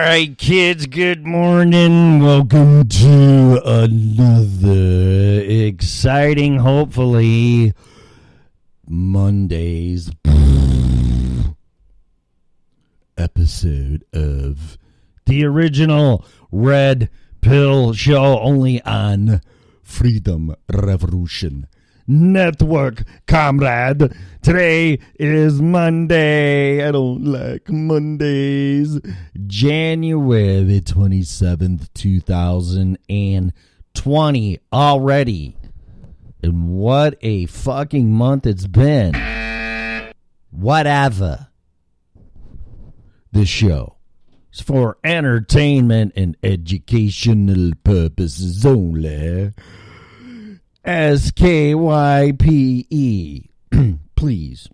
right, kids, good morning. Welcome to another exciting, hopefully, Monday's episode of the original Red Pill Show, only on Freedom Revolution Network, comrade. Today is Monday. I don't like Mondays. January 27th, 2020 already. And what a fucking month it's been. Whatever. This show is for entertainment and educational purposes only. SKYPE. Please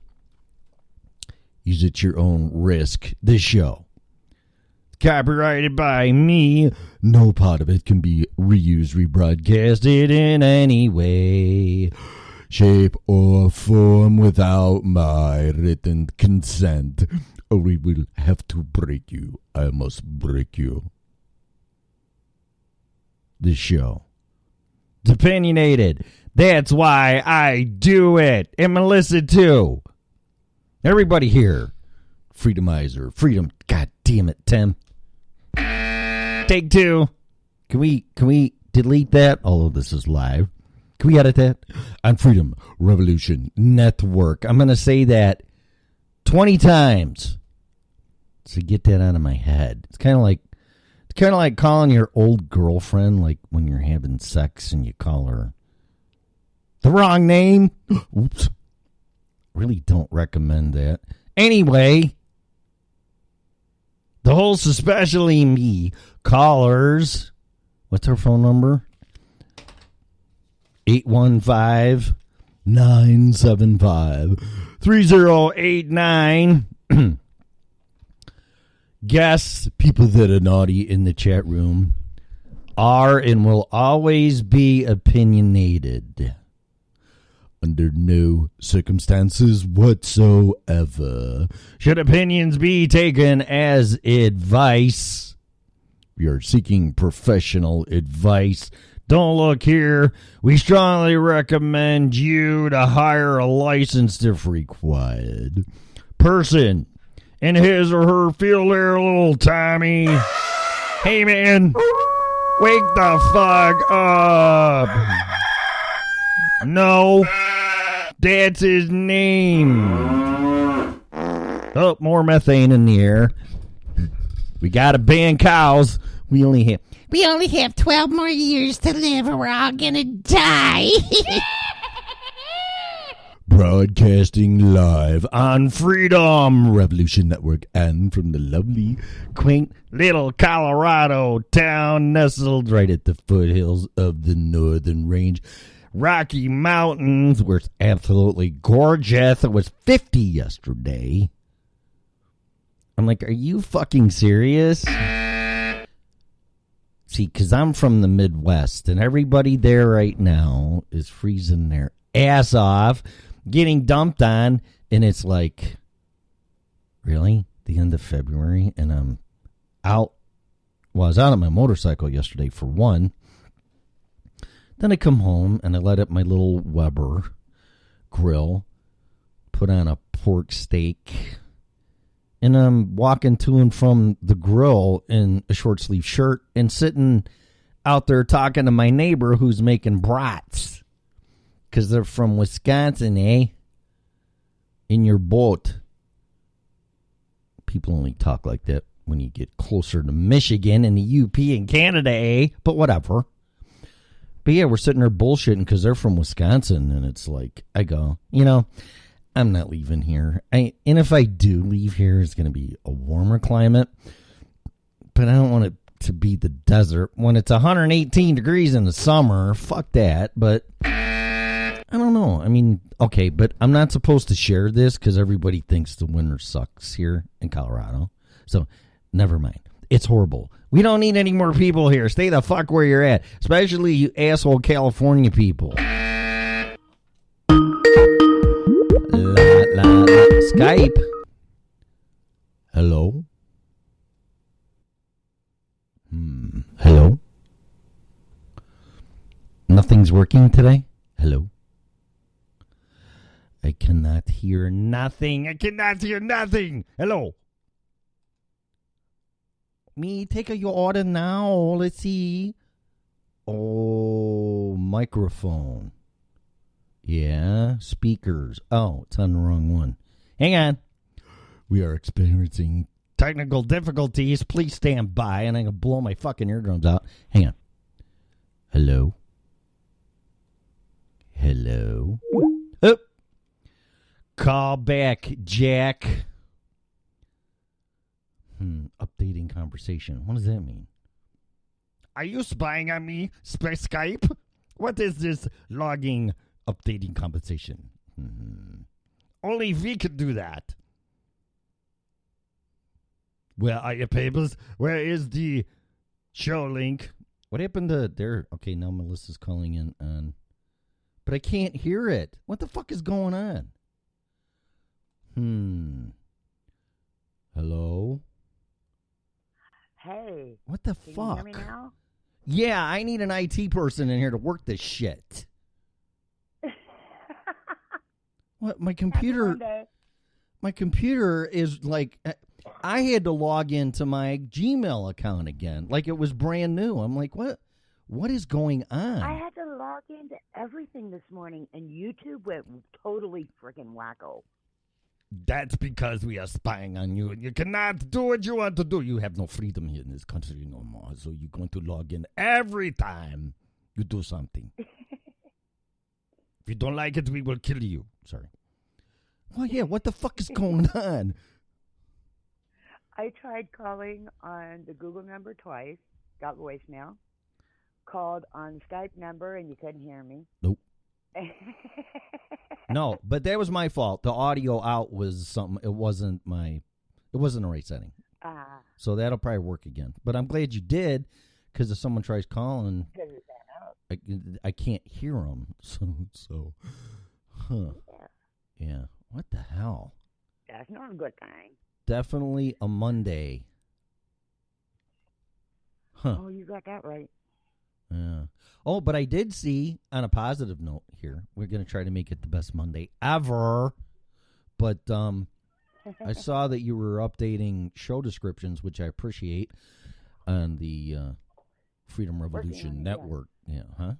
use at your own risk. This show, copyrighted by me. No part of it can be reused, rebroadcasted in any way, shape, or form without my written consent, or we will have to break you. I must break you. This show, it's opinionated. That's why I do it. And Melissa, too. Everybody here. Freedomizer. Freedom. God damn it, Tim. Take two. Can we delete that? Although this is live. Can we edit that? On Freedom Revolution Network. I'm going to say that 20 times to get that out of my head. It's kind of like calling your old girlfriend, like when you're having sex and you call her the wrong name. Oops. Really don't recommend that. Anyway, the hosts, especially me, callers. What's her phone number? 815-975-3089. Guests, people that are naughty in the chat room, are and will always be opinionated. Under no circumstances whatsoever should opinions be taken as advice. We are seeking professional advice. Don't look here. We strongly recommend you to hire a licensed if required person in his or her field there, little Tommy. Hey, man, wake the fuck up. No, that's his name. Oh, more methane in the air. We gotta ban cows. We only have 12 more years to live or we're all gonna die. Broadcasting live on Freedom Revolution Network and from the lovely, quaint little Colorado town nestled right at the foothills of the Northern Range. Rocky Mountains, where it's absolutely gorgeous. It was 50 yesterday. I'm like, are you fucking serious? See, because I'm from the Midwest, and everybody there right now is freezing their ass off, getting dumped on, and it's like, really? The end of February? And I'm out. Well, I was out on my motorcycle yesterday for one. Then I come home and I light up my little Weber grill, put on a pork steak, and I'm walking to and from the grill in a short sleeve shirt and sitting out there talking to my neighbor who's making brats because they're from Wisconsin, eh? In your boat. People only talk like that when you get closer to Michigan and the UP and Canada, eh? But whatever. But yeah, we're sitting there bullshitting because they're from Wisconsin, and it's like, I go, I'm not leaving here. And if I do leave here, it's going to be a warmer climate. But I don't want it to be the desert. When it's 118 degrees in the summer, fuck that. But I don't know. I mean, okay, but I'm not supposed to share this because everybody thinks the winter sucks here in Colorado. So never mind. It's horrible. We don't need any more people here. Stay the fuck where you're at. Especially you asshole California people. Skype. Hello? Nothing's working today? Hello? I cannot hear nothing. I cannot hear nothing. Hello? Me, take your order now. Let's see. Oh, microphone. Yeah, speakers. Oh, it's on the wrong one. Hang on. We are experiencing technical difficulties. Please stand by, and I'm going to blow my fucking eardrums out. Hang on. Hello? Hello? Oh. Call back, Jack. Updating conversation. What does that mean? Are you spying on me, Skype? What is this logging, updating conversation? Only we could do that. Where are your papers? Where is the show link? What happened to there? Okay, now Melissa's calling in on, but I can't hear it. What the fuck is going on? Hello? Hey. What the Can fuck? you hear me now? Yeah, I need an IT person in here to work this shit. What? My computer is like, I had to log into my Gmail account again. Like it was brand new. I'm like, what? What is going on? I had to log into everything this morning, and YouTube went totally freaking wacko. That's because we are spying on you, and you cannot do what you want to do. You have no freedom here in this country no more, so you're going to log in every time you do something. If you don't like it, we will kill you. Sorry. Well, yeah, what the fuck is going on? I tried calling on the Google number twice, got voicemail. Called on Skype number, and you couldn't hear me. Nope. No, but that was my fault. The audio out was something. It wasn't the right setting. So that'll probably work again. But I'm glad you did, because if someone tries calling, I can't hear them. So, yeah. What the hell? That's not a good thing. Definitely a Monday. Huh. Oh, you got that right. Yeah. Oh, but I did see, on a positive note here, we're going to try to make it the best Monday ever. But I saw that you were updating show descriptions, which I appreciate, on the Freedom Revolution Network. Yeah, huh?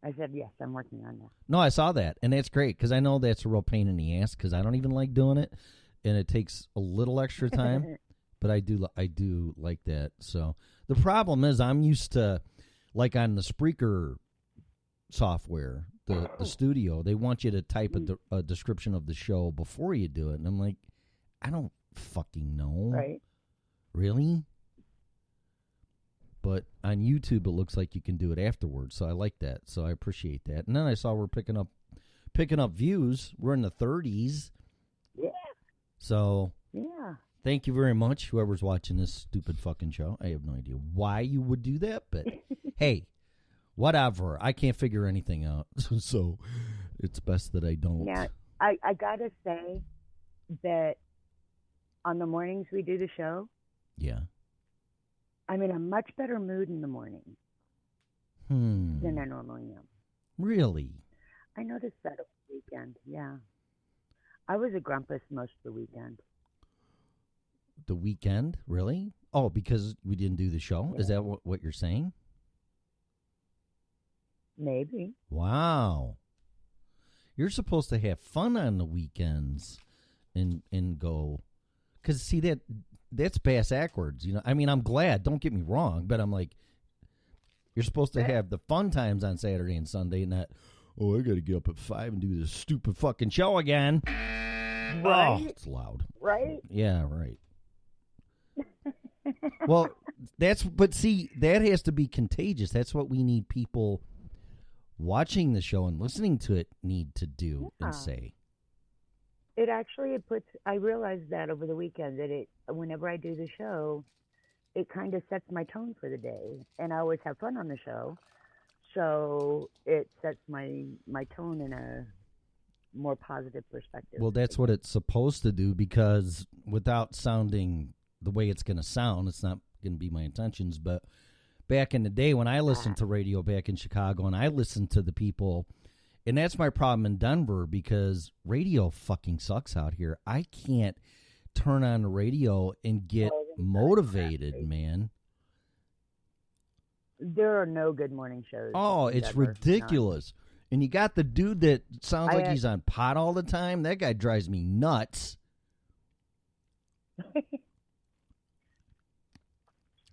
I said, yes, I'm working on that. No, I saw that, and that's great, because I know that's a real pain in the ass, because I don't even like doing it, and it takes a little extra time. But I do like that. So the problem is I'm used to, like on the Spreaker software, the studio, they want you to type a description of the show before you do it. And I'm like, I don't fucking know. Right. Really? But on YouTube, it looks like you can do it afterwards. So I like that. So I appreciate that. And then I saw we're picking up views. We're in the 30s. Yeah. So. Yeah. Thank you very much, whoever's watching this stupid fucking show. I have no idea why you would do that, but hey, whatever. I can't figure anything out, so it's best that I don't. Yeah, I gotta say that on the mornings we do the show, yeah, I'm in a much better mood in the morning than I normally am. Really? I noticed that over the weekend, yeah. I was a grumpus most of the weekend. The weekend? Really? Oh, because we didn't do the show? Yeah. Is that what you're saying? Maybe. Wow. You're supposed to have fun on the weekends and go. Because, see, that's bass backwards. You know, I mean, I'm glad. Don't get me wrong. But I'm like, you're supposed to have the fun times on Saturday and Sunday, not, oh, I got to get up at 5 and do this stupid fucking show again. Right? Oh, it's loud. Right? Yeah, right. Well, but see, that has to be contagious. That's what we need people watching the show and listening to it need to do and say. It actually, I realized that over the weekend that whenever I do the show, it kind of sets my tone for the day. And I always have fun on the show. So it sets my tone in a more positive perspective. Well, that's what it's supposed to do, because without sounding the way it's going to sound, it's not going to be my intentions, but back in the day when I listened to radio back in Chicago, and I listened to the people, and that's my problem in Denver because radio fucking sucks out here. I can't turn on the radio and get motivated, man. There are no good morning shows. Oh, it's Denver. ridiculous. And you got the dude that sounds like had- he's on pot all the time. That guy drives me nuts.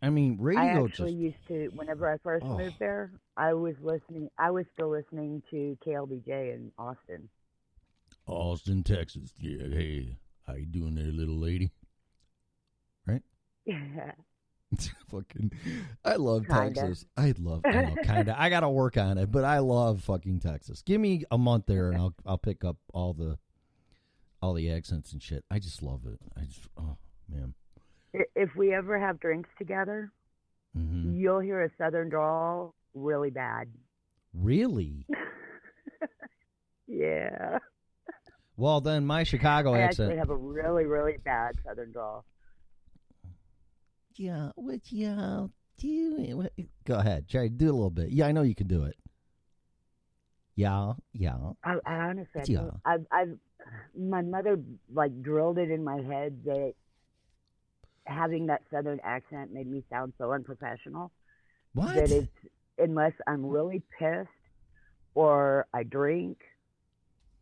I mean, I radio actually just... used to, whenever I first Oh. moved there, I was still listening to KLBJ in Austin. Austin, Texas. Yeah, hey, how you doing there, little lady? Right? Yeah. Fucking, I love Kinda. Texas. I know, kinda. I gotta work on it, but I love fucking Texas. Give me a month there, and I'll pick up all the accents and shit. I just love it. Oh man. If we ever have drinks together, Hmm. you'll hear a southern drawl really bad. Really? Yeah. Well, then my Chicago I accent. actually have a really, really bad southern drawl. Yeah, what y'all doing? Go ahead, Jerry. Do it a little bit. Yeah, I know you can do it. Yeah. I honestly, Yeah. my mother like drilled it in my head that having that southern accent made me sound so unprofessional. What? That it's, unless I'm really pissed or I drink,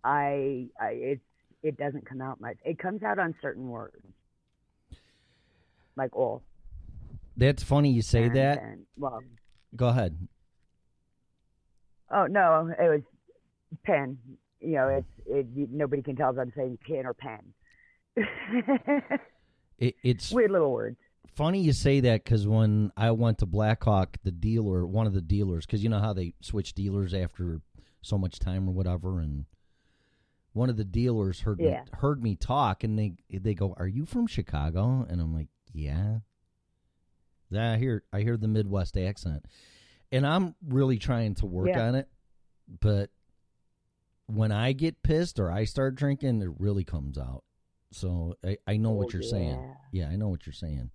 it doesn't come out much. It comes out on certain words, like "oh." That's funny you say that. Well, Go ahead. oh no, it was pen. You know, nobody can tell if I'm saying pin or pen. It's Weird little words. funny you say that because when I went to Blackhawk, the dealer, one of the dealers, because you know how they switch dealers after so much time or whatever, and one of the dealers heard me talk, and they go, "Are you from Chicago?" And I'm like, "Yeah." I hear the Midwest accent, and I'm really trying to work on it, but when I get pissed or I start drinking, it really comes out. So I know what you're saying. Yeah, I know what you're saying.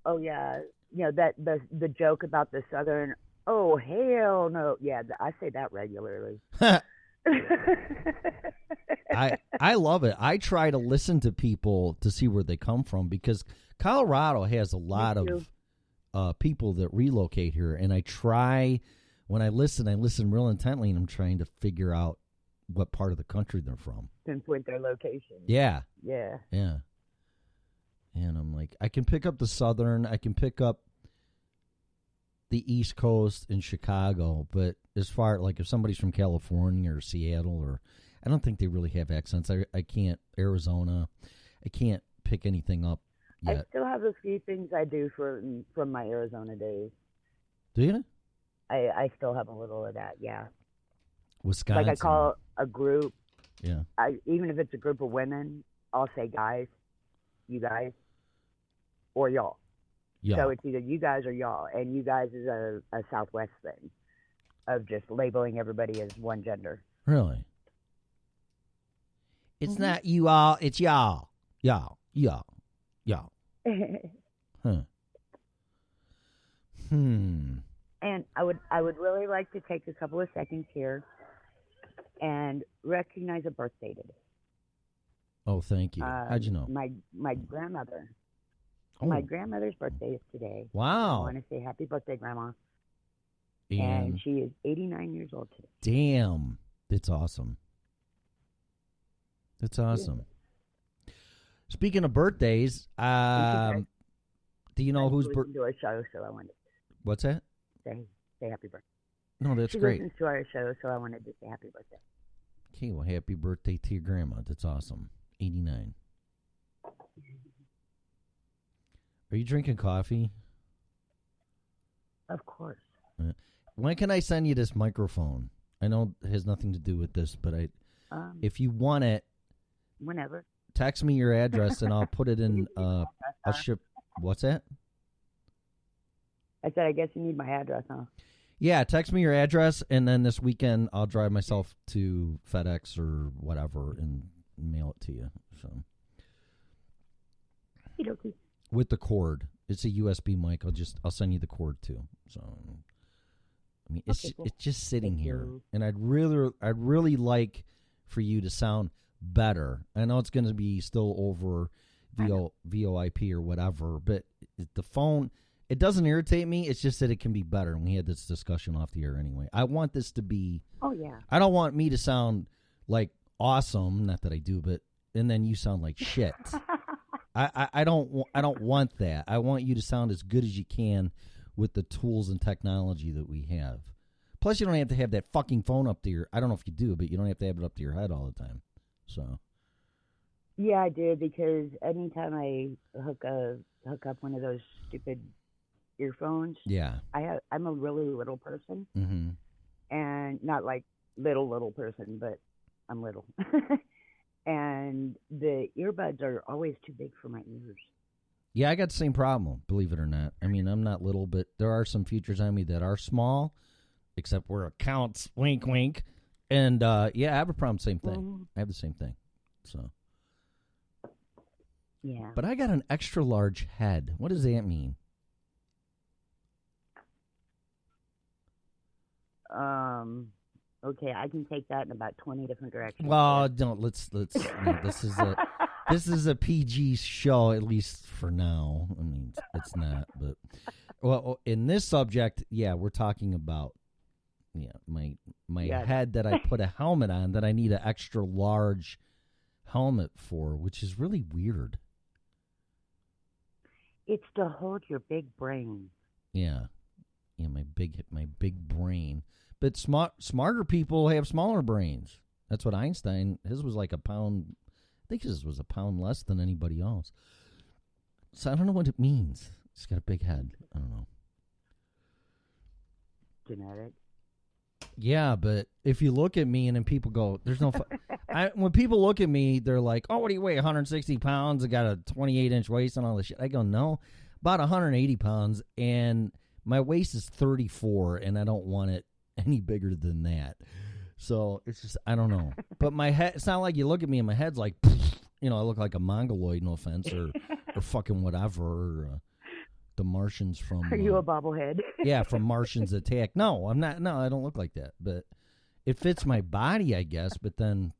Oh yeah, you know that the joke about the southern. Oh hell no! Yeah, I say that regularly. I love it. I try to listen to people to see where they come from because Colorado has a lot of people that relocate here, and I try when I listen real intently, and I'm trying to figure out what part of the country they're from. Pinpoint their location. Yeah. Yeah. Yeah. And I'm like, I can pick up the southern, I can pick up the East Coast in Chicago, but as far like if somebody's from California or Seattle or I don't think they really have accents. I can't Arizona. I can't pick anything up yet. I still have a few things I do from my Arizona days. Do you? I still have a little of that, yeah. Wisconsin. Like I call a group, Yeah. even if it's a group of women, I'll say guys, you guys, or y'all. Yeah. So it's either you guys or y'all, and you guys is a Southwest thing of just labeling everybody as one gender. Really? It's not you all, it's y'all. Y'all. Huh. And I would really like to take a couple of seconds here and recognize a birthday today. Oh, thank you. How'd you know? My grandmother. Oh. My grandmother's birthday is today. I Wow. want to say happy birthday, Grandma. And And she is 89 years old today. damn, that's awesome. That's awesome. Speaking of birthdays, do you know whose birthday? to our show, so I wanted What's that? to say happy birthday. No, that's She great. listens to our show, so I wanted to say happy birthday. Okay, well, happy birthday to your grandma. That's awesome. 89. Are you drinking coffee? Of course. When can I send you this microphone? I know it has nothing to do with this, but if you want it, Whenever. text me your address and I'll put it in. I'll ship. What's that? I said, I guess you need my address, huh? Yeah, text me your address, and then this weekend I'll drive myself to FedEx or whatever and mail it to you. So Okey-dokey. with the cord, It's a USB mic. I'll send you the cord too. So, I mean, it's Okay, cool. it's just sitting Thank here, you. and I'd really like for you to sound better. I know it's going to be still over VoIP or whatever, but the phone, it doesn't irritate me. It's just that it can be better. And we had this discussion off the air anyway. I want this to be. Oh yeah. I don't want me to sound like awesome. Not that I do, but and then you sound like shit. I don't want that. I want you to sound as good as you can with the tools and technology that we have. Plus, you don't have to have that fucking phone up to your. I don't know if you do, but you don't have to have it up to your head all the time. So. Yeah, I do, because anytime I hook up one of those stupid earphones, Yeah. I'm a really little person, Mm-hmm. and not like little person, but I'm little. And the earbuds are always too big for my ears. Yeah, I got the same problem, believe it or not. I mean, I'm not little, but there are some features on me that are small, except where it counts, wink, wink. And, yeah, I have a problem, same thing. Mhm. I have the same thing. So, Yeah. but I got an extra large head. What does that mean? Okay, I can take that in about 20 different directions. Well, don't let's no, this is a PG show, at least for now. I mean, it's not, but well, in this subject, yeah, we're talking about my Yeah. head that I put a helmet on that I need an extra large helmet for, which is really weird. It's to hold your big brain. Yeah, my big brain. But smarter people have smaller brains. That's what Einstein. His was like a pound. I think his was a pound less than anybody else. So I don't know what it means. He's got a big head. I don't know. Genetic. Yeah, but if you look at me and then people go, "There's no." When people look at me, they're like, "Oh, what do you weigh? 160 pounds? I got a 28-inch waist and all this shit." I go, "No, about 180 pounds, and my waist is 34, and I don't want it any bigger than that." So it's just, I don't know. But my head, it's not like you look at me and my head's like, I look like a mongoloid, no offense, or fucking whatever. Or, the Martians from. Are you a bobblehead? Yeah, from Martians Attack. No, I'm not. No, I don't look like that. But it fits my body, I guess. But then,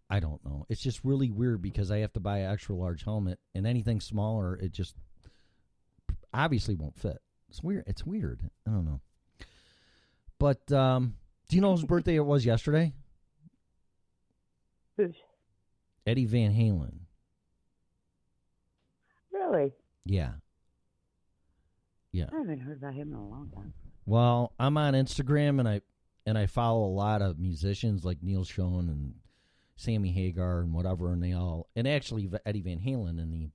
I don't know. It's just really weird because I have to buy an extra large helmet, and anything smaller, it just obviously won't fit. It's weird. It's weird. I don't know. But do you know whose birthday it was yesterday? Who's? Eddie Van Halen. Really? Yeah. Yeah. I haven't heard about him in a long time. Well, I'm on Instagram and I follow a lot of musicians like Neil Schon and Sammy Hagar and whatever, and actually Eddie Van Halen, and he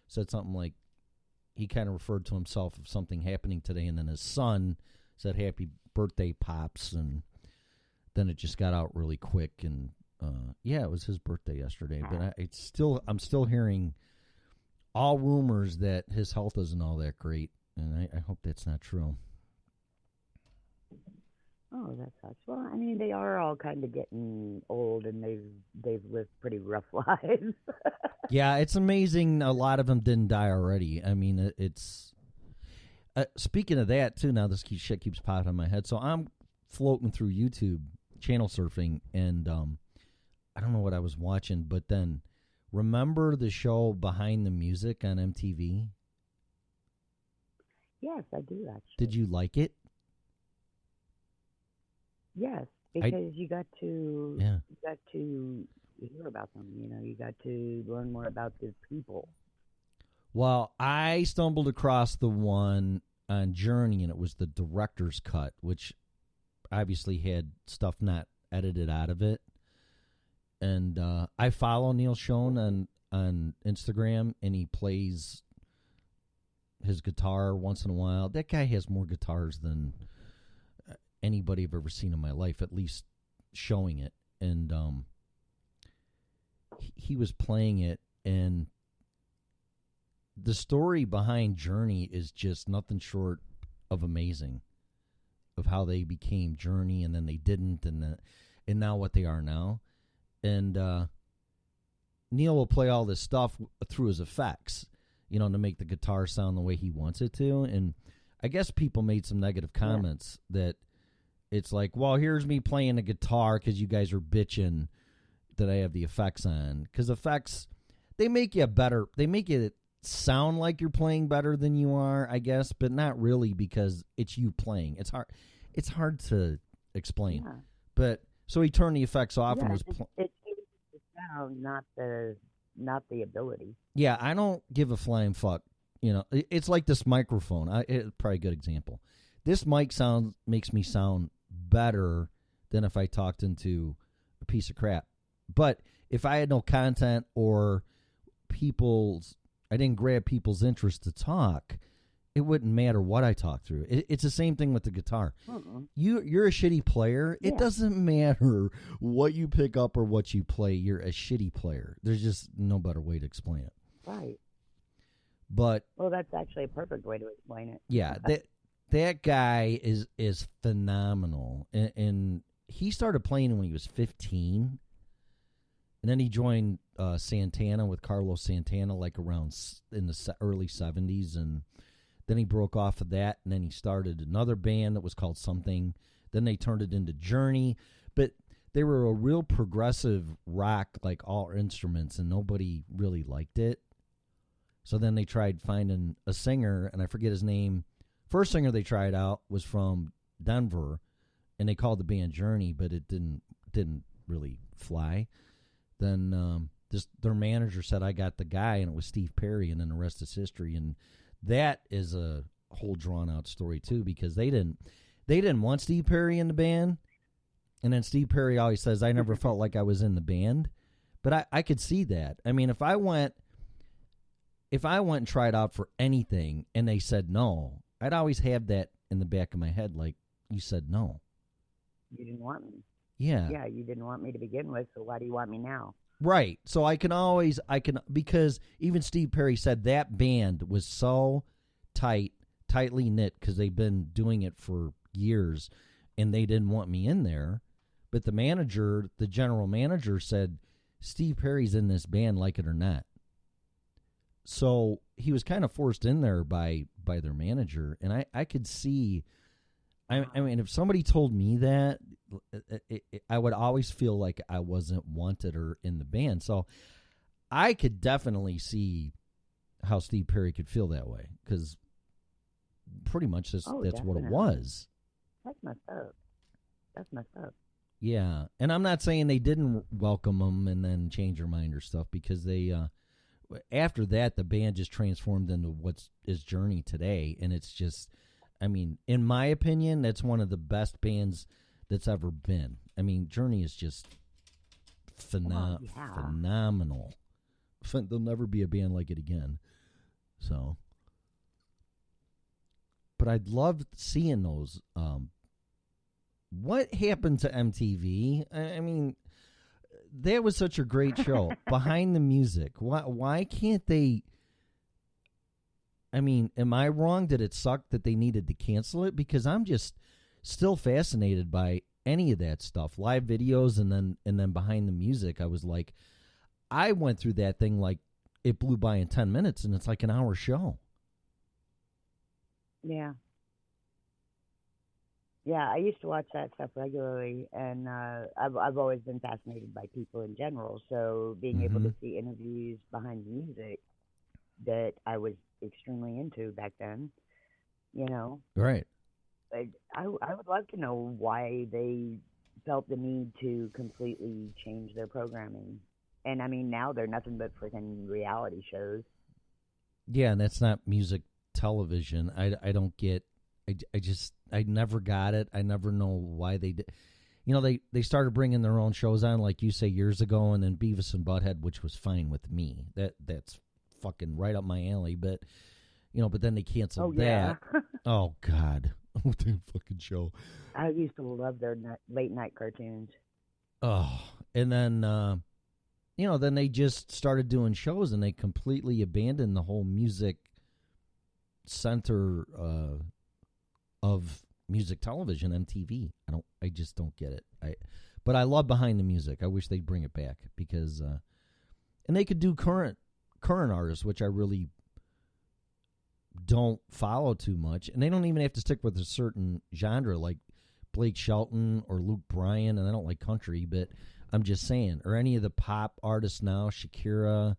said something like he kind of referred to himself of something happening today, and then his son said happy birthday, Pops, and then it just got out really quick, and yeah, it was his birthday yesterday. But I'm still hearing all rumors that his health isn't all that great, and I hope that's not true. Oh, that sucks. Well, I mean, they are all kind of getting old, and they've lived pretty rough lives. Yeah, it's amazing. A lot of them didn't die already. I mean, it's speaking of that too. Now this shit keeps popping in my head. So I'm floating through YouTube, channel surfing, and I don't know what I was watching, but then remember the show Behind the Music on MTV? Yes, I do actually. Did you like it? Yes, because you got to hear about them. You got to learn more about the people. Well, I stumbled across the one on Journey, and it was the director's cut, which obviously had stuff not edited out of it. And I follow Neil Schon on Instagram, and he plays his guitar once in a while. That guy has more guitars than anybody I've ever seen in my life, at least showing it. And he was playing it, and the story behind Journey is just nothing short of amazing, of how they became Journey and then they didn't, and now what they are now. And Neil will play all this stuff through his effects. to make the guitar sound the way he wants it to. And I guess people made some negative comments that it's like, well, here's me playing the guitar because you guys are bitching that I have the effects on. Because effects, they make you sound like you're playing better than you are, I guess, but not really, because it's you playing. It's hard to explain. Yeah. But so he turned the effects off and was it's the sound, not the ability. Yeah, I don't give a flying fuck. It's like this microphone. It's probably a good example. This mic makes me sound better than if I talked into a piece of crap. But if I had no content or I didn't grab people's interest to talk, it wouldn't matter what I talk through. It's the same thing with the guitar. You're a shitty player. It doesn't matter what you pick up or what you play. You're a shitty player. There's just no better way to explain it. Right. But that's actually a perfect way to explain it. Yeah, that guy is phenomenal, and he started playing when he was 15, and then he joined Santana with Carlos Santana like around in the early 70s, and then he broke off of that, and then he started another band that was called something. Then they turned it into Journey, but they were a real progressive rock, like all instruments, and nobody really liked it. So then they tried finding a singer, and I forget his name. First singer they tried out was from Denver, and they called the band Journey, but it didn't really fly. Then their manager said, I got the guy, and it was Steve Perry, and then the rest is history. And that is a whole drawn-out story, too, because they didn't want Steve Perry in the band. And then Steve Perry always says, I never felt like I was in the band. But I could see that. I mean, if I went and tried out for anything and they said no, I'd always have that in the back of my head, like, you said no. You didn't want me. Yeah. Yeah, you didn't want me to begin with, so why do you want me now? Right. So because even Steve Perry said that band was so tightly knit because they've been doing it for years, and they didn't want me in there. But the general manager said, Steve Perry's in this band, like it or not. So he was kind of forced in there by their manager, and I could see. I mean, if somebody told me that, I would always feel like I wasn't wanted or in the band. So I could definitely see how Steve Perry could feel that way, because pretty much that's what it was. That's messed up. Yeah, and I'm not saying they didn't welcome him and then change their mind or stuff, because they after that the band just transformed into what is Journey today, and it's just, I mean, in my opinion, that's one of the best bands that's ever been. I mean, Journey is just phenomenal. There'll never be a band like it again. So, but I'd love seeing those. What happened to MTV? I mean, that was such a great show. Behind the Music. Why can't they? I mean, am I wrong? Did it suck that they needed to cancel it? Because I'm just still fascinated by any of that stuff, live videos, and then Behind the Music. I was like, I went through that thing like it blew by in 10 minutes, and it's like an hour show. Yeah. Yeah, I used to watch that stuff regularly, and I've always been fascinated by people in general. So being able to see interviews behind the music that I was extremely into back then, Right. I would love to know why they felt the need to completely change their programming. And I mean, now they're nothing but freaking reality shows. Yeah, and that's not music television. I don't get. I never got it. I never know why they did. They started bringing their own shows on, like you say, years ago, and then Beavis and Butthead, which was fine with me. That's fucking right up my alley. But but then they canceled that. Oh God, what the fucking show! I used to love their late night cartoons. Oh, and then then they just started doing shows, and they completely abandoned the whole music center of music television, MTV. I just don't get it. But I love Behind the Music. I wish they'd bring it back, because and they could do current artists, which I really don't follow too much, and they don't even have to stick with a certain genre like Blake Shelton or Luke Bryan, and I don't like country, but I'm just saying, or any of the pop artists now, Shakira,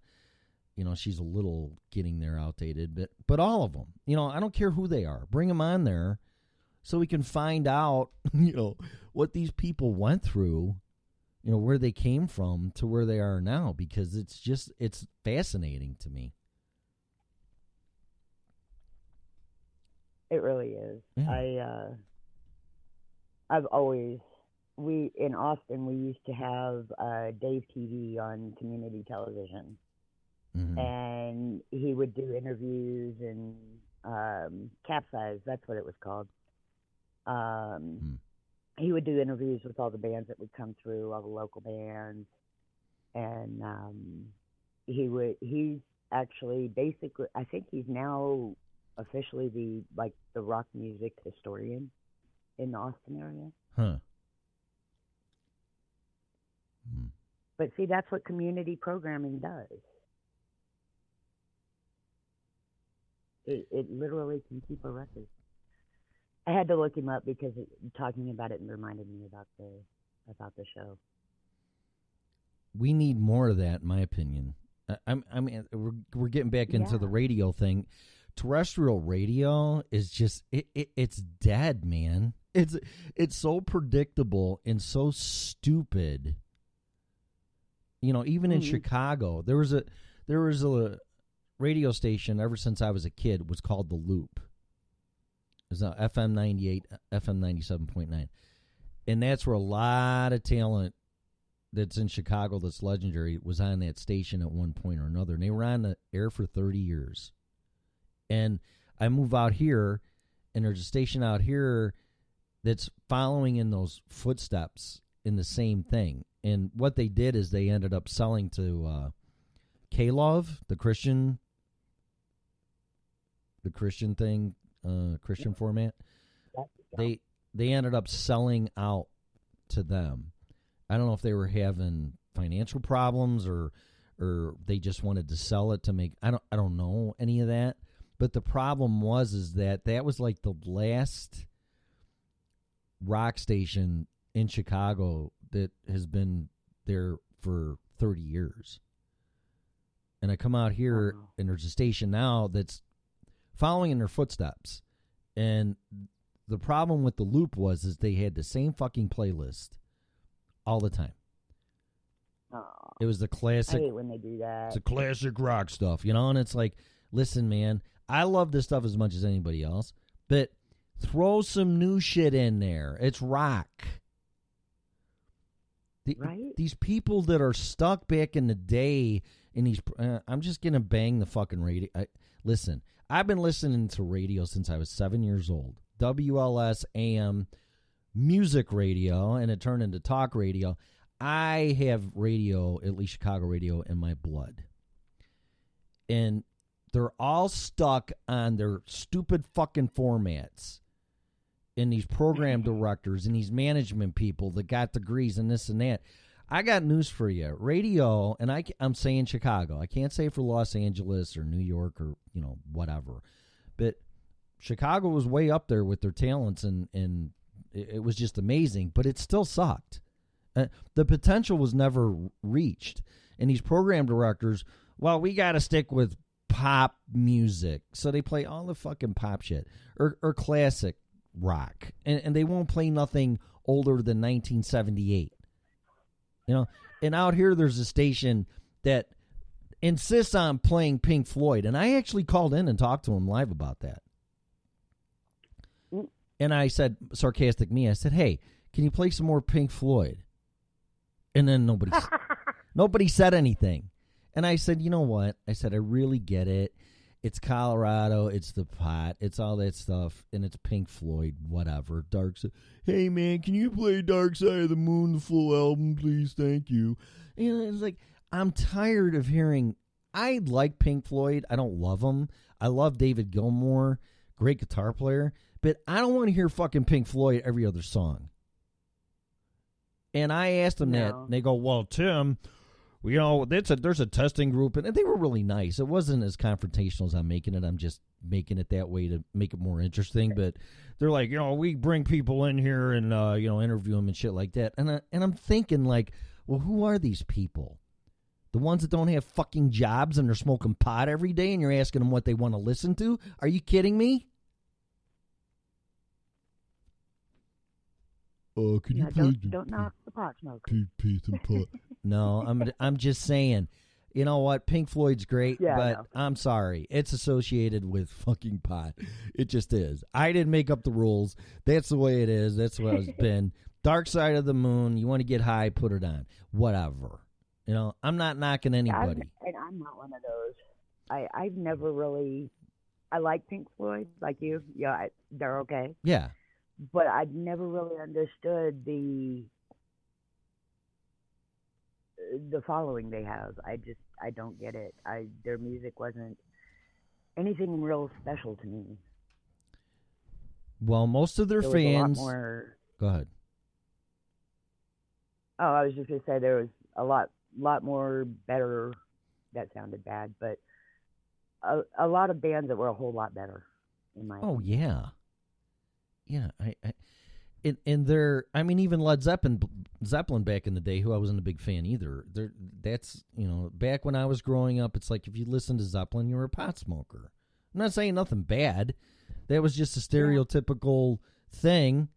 she's a little getting there outdated, but all of them, I don't care who they are, bring them on there so we can find out, what these people went through, where they came from to where they are now, because it's fascinating to me. It really is. Yeah. In Austin, we used to have Dave TV on community television. Mm-hmm. And he would do interviews and Capsize, that's what it was called. He would do interviews with all the bands that would come through, all the local bands. And he's actually basically, I think he's now officially the rock music historian in the Austin area. Huh. But see, that's what community programming does. It literally can keep a record. I had to look him up because talking about it reminded me about the show. We need more of that, in my opinion. I mean, we're getting back into the radio thing. Terrestrial radio is just it's dead, man. It's so predictable and so stupid. Even in Chicago, there was a radio station ever since I was a kid, was called The Loop. It was FM 98, FM 97.9. And that's where a lot of talent that's in Chicago that's legendary was on that station at one point or another. And they were on the air for 30 years. And I move out here, and there's a station out here that's following in those footsteps in the same thing. And what they did is they ended up selling to K-Love, the Christian thing, Christian format. They ended up selling out to them. I don't know if they were having financial problems or they just wanted to sell it to make. I don't know any of that. But the problem was that was like the last rock station in Chicago that has been there for 30 years. And I come out here, and there's a station now that's following in their footsteps. And the problem with The Loop was they had the same fucking playlist all the time. It was the classic. I hate when they do that. It's the classic rock stuff, and it's like, listen, man, I love this stuff as much as anybody else, but throw some new shit in there. It's rock. Right? These people that are stuck back in the day in these, I'm just going to bang the fucking radio. Listen, I've been listening to radio since I was 7 years old. WLS AM music radio, and it turned into talk radio. I have radio, at least Chicago radio, in my blood. And they're all stuck on their stupid fucking formats. And these program directors and these management people that got degrees and this and that. I got news for you. Radio, and I'm saying Chicago. I can't say for Los Angeles or New York or, whatever. But Chicago was way up there with their talents, and it was just amazing. But it still sucked. The potential was never reached. And these program directors, well, we got to stick with pop music. So they play all the fucking pop shit or classic rock. And they won't play nothing older than 1978. And out here there's a station that insists on playing Pink Floyd. And I actually called in and talked to him live about that. And I said, sarcastic me, I said, hey, can you play some more Pink Floyd? And then nobody said anything. And I said, you know what? I said, I really get it. It's Colorado. It's the pot. It's all that stuff. And it's Pink Floyd, whatever. Dark Side. Hey, man, can you play Dark Side of the Moon, the full album, please? Thank you. And it's like, I'm tired of hearing. I like Pink Floyd. I don't love them. I love David Gilmour, great guitar player. But I don't want to hear fucking Pink Floyd every other song. And I asked them that. And they go, well, Tim, there's a testing group, and they were really nice. It wasn't as confrontational as I'm making it. I'm just making it that way to make it more interesting. But they're like, we bring people in here and interview them and shit like that. And I'm thinking like, well, who are these people? The ones that don't have fucking jobs and they're smoking pot every day, and you're asking them what they want to listen to? Are you kidding me? Can you please don't knock the pot smoker. Pay some pot. No, I'm just saying. You know what? Pink Floyd's great, but I'm sorry. It's associated with fucking pot. It just is. I didn't make up the rules. That's the way it is. That's what it's been. Dark Side of the Moon. You want to get high, put it on. Whatever. I'm not knocking anybody. I'm not one of those. I've never really. I like Pink Floyd, like you. Yeah, they're okay. Yeah. But I've never really understood the following they have. I don't get it. Their music wasn't anything real special to me. Well, most of their fans. Go ahead. Oh, I was just gonna say there was a lot more better. That sounded bad, but a lot of bands that were a whole lot better, in my opinion. Yeah. Yeah, even Led Zeppelin back in the day, who I wasn't a big fan either. That's back when I was growing up, it's like if you listened to Zeppelin, you were a pot smoker. I'm not saying nothing bad. That was just a stereotypical thing.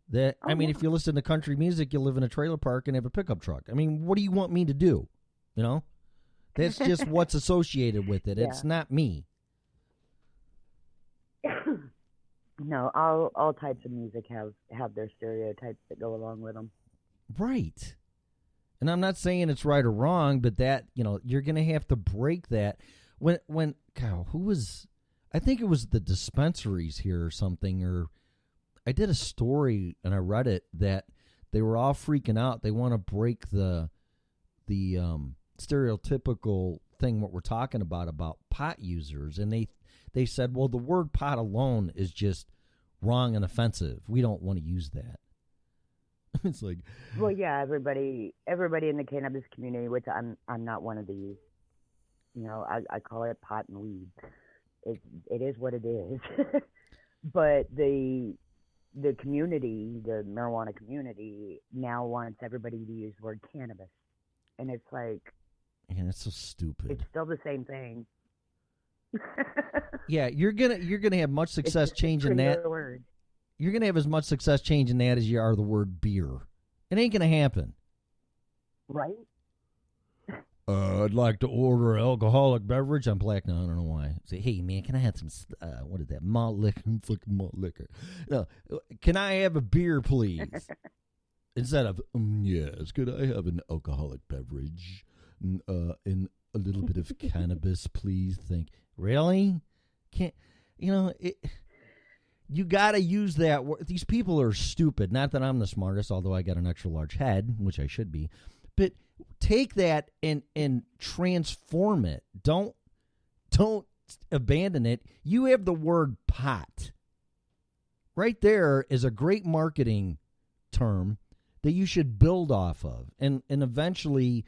That if you listen to country music, you live in a trailer park and have a pickup truck. I mean, what do you want me to do? That's just what's associated with it. Yeah. It's not me. No, all types of music have their stereotypes that go along with them. Right. And I'm not saying it's right or wrong, but that, you're going to have to break that. When who was, I think it was the dispensaries here or something, or I did a story and I read it that they were all freaking out. They want to break the stereotypical thing, what we're talking about pot users. And they said, well, the word pot alone is just wrong and offensive. We don't want to use that. It's like, well, yeah, everybody in the cannabis community, which I'm not one of these. I call it pot and weed. It is what it is. But the community, the marijuana community, now wants everybody to use the word cannabis, and it's like, man, that's so stupid. It's still the same thing. Yeah, you're gonna have much success changing that. Word. You're gonna have as much success changing that as you are the word beer. It ain't gonna happen. Right? I'd like to order an alcoholic beverage. I'm black now. I don't know why. Say, hey man, can I have some? What is that? Malt liquor. Fucking malt liquor. No, can I have a beer, please? Instead of yes, could I have an alcoholic beverage? In a little bit of cannabis, please. Really? Can't you got to use that word. These people are stupid. Not that I'm the smartest, although I got an extra large head, which I should be. But take that and transform it. Don't abandon it. You have the word pot. Right there is a great marketing term that you should build off of and eventually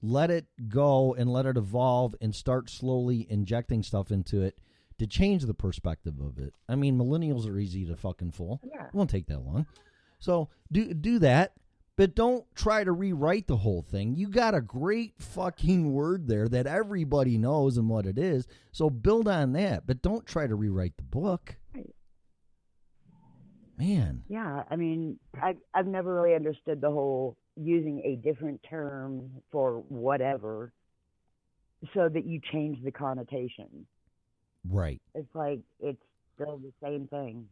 let it go and let it evolve and start slowly injecting stuff into it to change the perspective of it. I mean, millennials are easy to fucking fool. Yeah. It won't take that long. So do that, but don't try to rewrite the whole thing. You got a great fucking word there that everybody knows and what it is. So build on that, but don't try to rewrite the book. Right. Man. Yeah, I mean, I've never really understood the whole using a different term for whatever so that you change the connotation. Right. It's like it's still the same thing.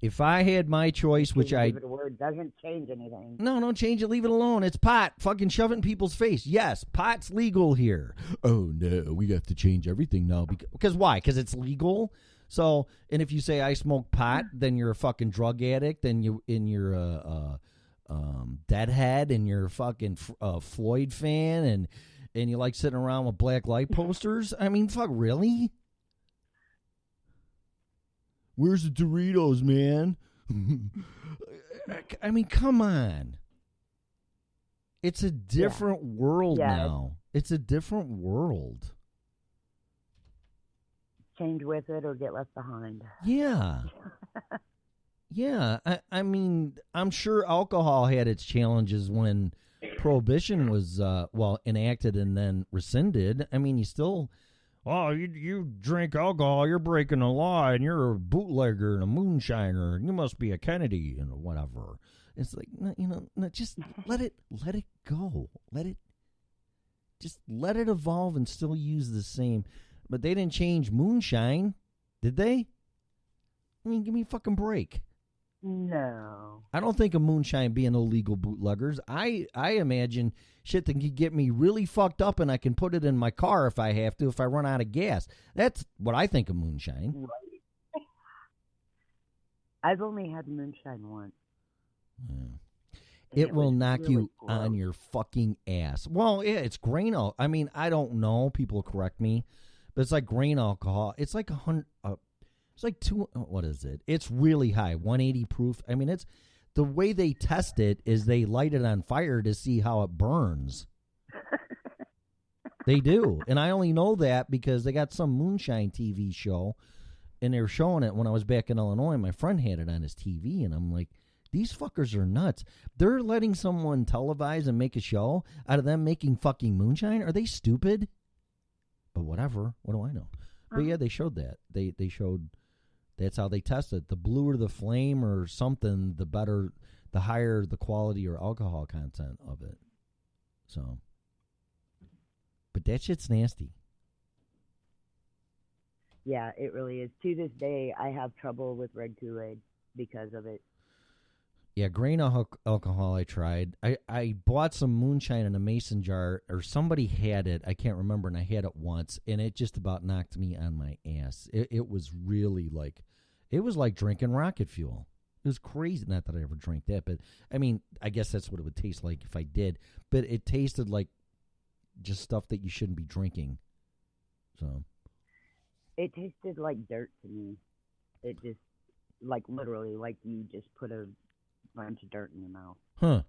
If I had my choice, which I... Give it a word doesn't change anything. No, don't change it. Leave it alone. It's pot. Fucking shove it in people's face. Yes, pot's legal here. Oh, no, we have to change everything now. Because why? Because it's legal? So, and if you say I smoke pot, then you're a fucking drug addict, and you're a deadhead, and you're a fucking Floyd fan, and you like sitting around with black light posters? I mean, fuck, really? Where's the Doritos, man? I mean, come on. It's a different world Yeah. now. It's a different world. Change with it or get left behind. Yeah. Yeah. I mean, I'm sure alcohol had its challenges when Prohibition was, enacted and then rescinded. I mean, you still, you drink alcohol, you're breaking the law, and you're a bootlegger and a moonshiner, and you must be a Kennedy and whatever. It's like, just let it go. Just let it evolve and still use the same. But they didn't change moonshine, did they? I mean, give me a fucking break. No. I don't think of moonshine being illegal bootleggers. I imagine shit that can get me really fucked up and I can put it in my car if I have to, if I run out of gas. That's what I think of moonshine. Right. I've only had moonshine once. Yeah. It will knock really you gross. on your fucking ass. Well, yeah, it's grain alcohol. I mean, I don't know. People correct me. But it's like grain alcohol. It's like 100... it's like what is it? It's really high, 180 proof. I mean, it's the way they test it is they light it on fire to see how it burns. They do. And I only know that because they got some moonshine TV show and they were showing it when I was back in Illinois. My friend had it on his TV and I'm like, these fuckers are nuts. They're letting someone televise and make a show out of them making fucking moonshine? Are they stupid? But whatever. What do I know? But yeah, they showed that. They showed that's how they tested. The bluer the flame or something, the better, the higher the quality or alcohol content of it. So, but that shit's nasty. Yeah, it really is. To this day, I have trouble with red Kool-Aid because of it. Yeah, grain alcohol I tried. I bought some moonshine in a mason jar, or somebody had it. I can't remember, and I had it once, and it just about knocked me on my ass. It was really like, it was like drinking rocket fuel. It was crazy. Not that I ever drank that, but I mean, I guess that's what it would taste like if I did. But it tasted like just stuff that you shouldn't be drinking. So It tasted like dirt to me. It just, like literally, like you just put a bunch of dirt in your mouth. Huh.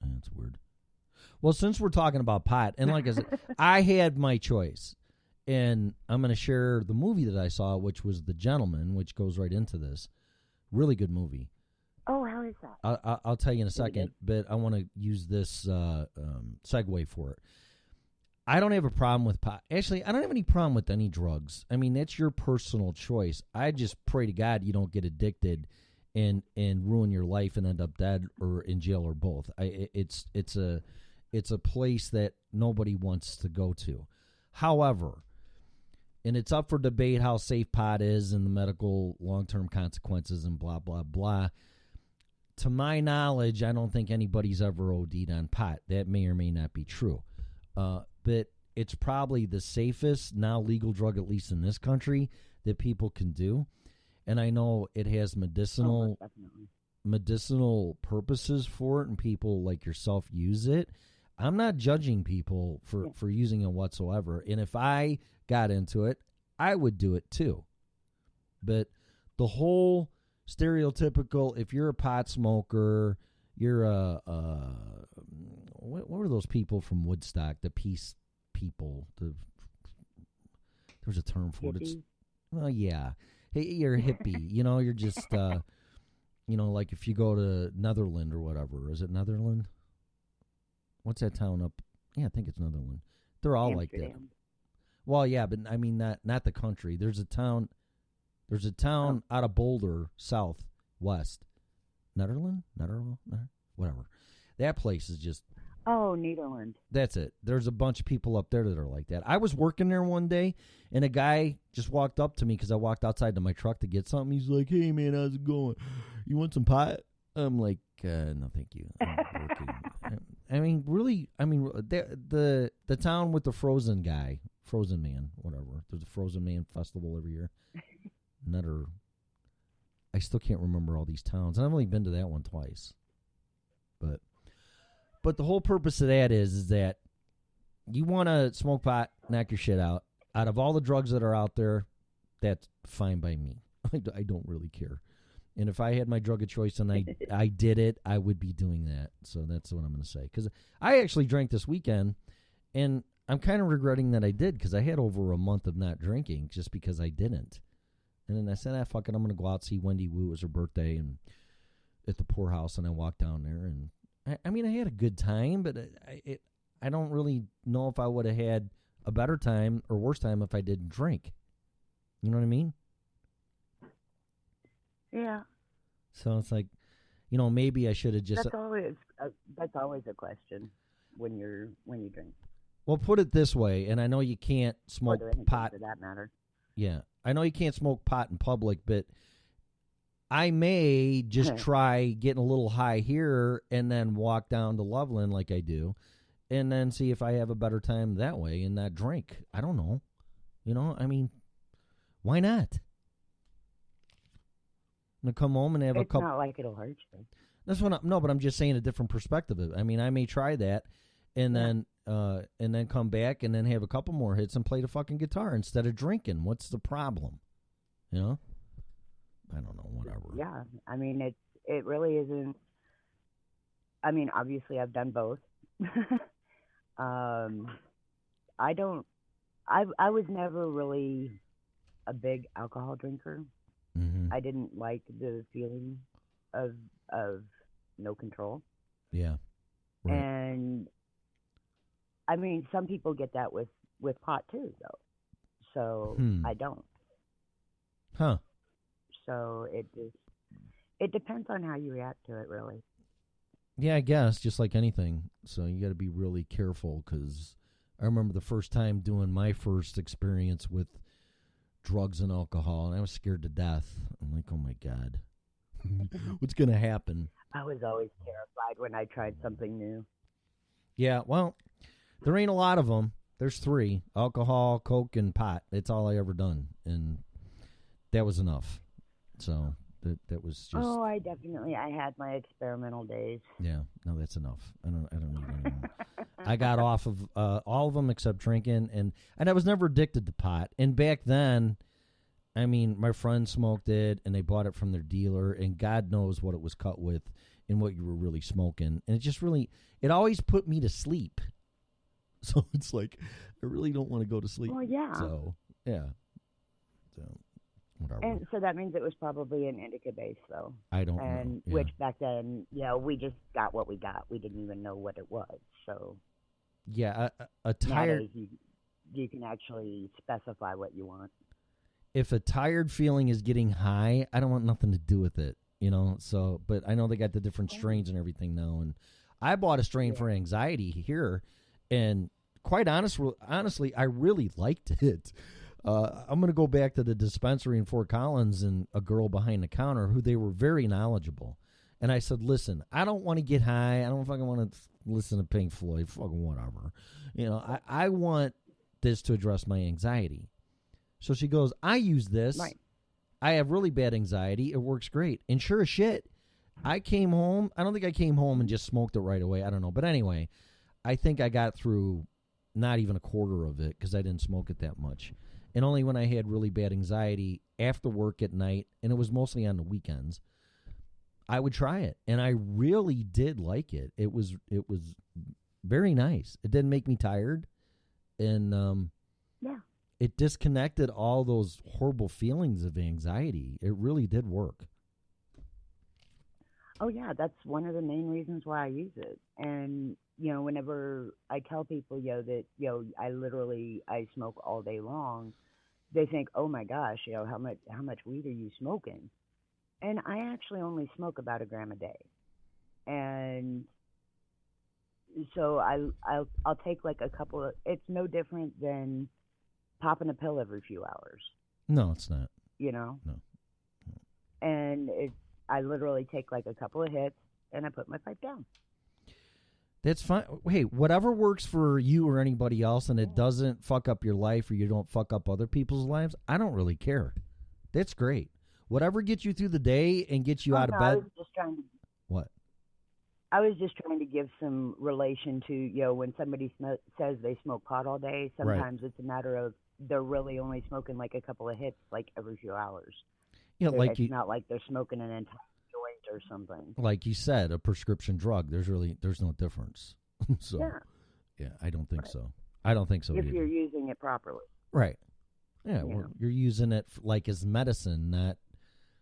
That's weird. Well, since we're talking about pot, and like I said, I had my choice. And I'm going to share the movie that I saw, which was The Gentleman, which goes right into this. Really good movie. Oh, how is that? I'll tell you in a second, but I want to use this segue for it. I don't have a problem with pot. Actually, I don't have any problem with any drugs. I mean, that's your personal choice. I just pray to God you don't get addicted and ruin your life and end up dead or in jail or both. It's a place that nobody wants to go to. However, and it's up for debate how safe pot is and the medical long-term consequences and blah, blah, blah. To my knowledge, I don't think anybody's ever OD'd on pot. That may or may not be true. But it's probably the safest now legal drug, at least in this country, that people can do. And I know it has medicinal purposes for it, and people like yourself use it. I'm not judging people for using it whatsoever. And if I got into it, I would do it too. But the whole stereotypical, if you're a pot smoker, you're what were those people from Woodstock, the peace people? There's a term for it. It's, well, yeah. Hey, you're a hippie. You're just, like if you go to Netherland or whatever. Is it Netherland? What's that town up? Yeah, I think it's Netherland. They're all like that. Well, yeah, but I mean not the country. There's a town out of Boulder, southwest. Netherland? Whatever. That place is just... Oh, Nederland. That's it. There's a bunch of people up there that are like that. I was working there one day, and a guy just walked up to me because I walked outside to my truck to get something. He's like, "Hey, man, how's it going? You want some pot?" I'm like, "No, thank you. I'm working." I mean, really, the town with the Frozen guy, Frozen Man, whatever. There's a Frozen Man festival every year. I still can't remember all these towns. And I've only been to that one twice. But the whole purpose of that is that you want to smoke pot, knock your shit out. Out of all the drugs that are out there, that's fine by me. I don't really care. And if I had my drug of choice and I did it, I would be doing that. So that's what I'm going to say. Because I actually drank this weekend, and I'm kind of regretting that I did because I had over a month of not drinking just because I didn't. And then I said, fuck it, I'm going to go out see Wendy Wu. It was her birthday and at the poorhouse, and I walked down there. And I mean, I had a good time, but I don't really know if I would have had a better time or worse time if I didn't drink. You know what I mean? Yeah. So it's like, maybe I should have just. That's always a question when you drink. Well, put it this way, and I know you can't smoke pot for that matter. Yeah, I know you can't smoke pot in public, but I may just try getting a little high here and then walk down to Loveland like I do, and then see if I have a better time that way and not drink. I don't know. I mean, why not? I'm going to come home and have a couple. It's not like it'll hurt you. That's what no, but I'm just saying a different perspective of it. I mean, I may try that and then come back and then have a couple more hits and play the fucking guitar instead of drinking. What's the problem? I don't know, whatever. Yeah, I mean, it really isn't. I mean, obviously, I've done both. I was never really a big alcohol drinker. Mm-hmm. I didn't like the feeling of no control. Yeah. Right. And I mean, some people get that with pot too, though. So I don't. Huh. So it depends on how you react to it, really. Yeah, I guess, just like anything. So you got to be really careful because I remember the first time doing my first experience with drugs and alcohol, and I was scared to death. I'm like, oh my God, what's going to happen? I was always terrified when I tried something new. Yeah, well, there ain't a lot of them. There's 3, alcohol, coke, and pot. That's all I ever done, and that was enough. So that was just... Oh, I had my experimental days. Yeah, no, that's enough. I don't need any more. I got off of all of them except drinking, and I was never addicted to pot. And back then, I mean, my friends smoked it, and they bought it from their dealer, and God knows what it was cut with and what you were really smoking. And it always put me to sleep. So it's like, I really don't want to go to sleep. Well, yeah. So, yeah. So, whatever. And so that means it was probably an indica base, though. I don't know. Yeah. Which back then, we just got what we got. We didn't even know what it was. So, yeah, a tired... Nowadays, you can actually specify what you want. If a tired feeling is getting high, I don't want nothing to do with it, So, but I know they got the different strains and everything now. And I bought a strain for anxiety here, and quite honestly, I really liked it. I'm going to go back to the dispensary in Fort Collins and a girl behind the counter who they were very knowledgeable. And I said, listen, I don't want to get high. I don't fucking want to listen to Pink Floyd, fucking whatever. I want this to address my anxiety. So she goes, I use this. Right. I have really bad anxiety. It works great. And sure as shit, I came home. I don't think I came home and just smoked it right away. I don't know. But anyway, I think I got through not even a quarter of it because I didn't smoke it that much. And only when I had really bad anxiety after work at night, and it was mostly on the weekends, I would try it. And I really did like it. It was very nice. It didn't make me tired. And yeah. It disconnected all those horrible feelings of anxiety. It really did work. Oh, yeah, that's one of the main reasons why I use it. And, whenever I tell people, that, I smoke all day long, they think, oh, my gosh, how much weed are you smoking? And I actually only smoke about 1 gram a day. And so I'll take like a couple of, it's no different than popping a pill every few hours. No, it's not. No. And I literally take like a couple of hits and I put my pipe down. That's fine. Hey, whatever works for you or anybody else, and it doesn't fuck up your life or you don't fuck up other people's lives, I don't really care. That's great. Whatever gets you through the day and gets you out of bed. I was just trying to. What? I was just trying to give some relation to, when somebody says they smoke pot all day, sometimes It's a matter of they're really only smoking like a couple of hits like every few hours. Yeah, So like it's you not like they're smoking an entire joint or something. like you said, a prescription drug. There's no difference. So Yeah, I don't think Right. so. I don't think so if either. you're using it properly. Right. Yeah, Yeah. well, you're using it like as medicine, not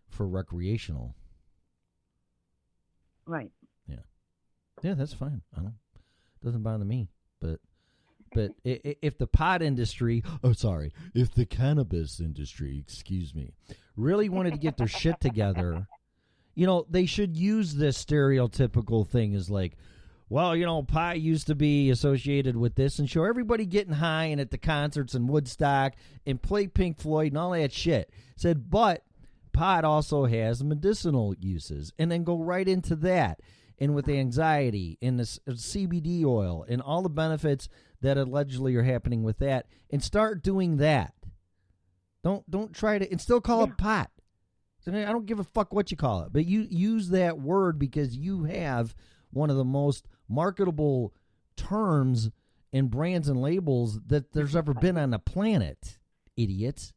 for recreational. Right. Yeah, that's fine. I don't. Doesn't bother me. But if the pot industry, if the cannabis industry, excuse me, really wanted to get their shit together, they should use this stereotypical thing as like, well, pot used to be associated with this and show everybody getting high and at the concerts in Woodstock and play Pink Floyd and all that shit. Said, but pot also has medicinal uses, and then go right into that. And with anxiety and the CBD oil and all the benefits that allegedly are happening with that, and start doing that. Don't try to, and still call it pot. I don't give a fuck what you call it, but you use that word because you have one of the most marketable terms and brands and labels that there's ever been on the planet, idiots.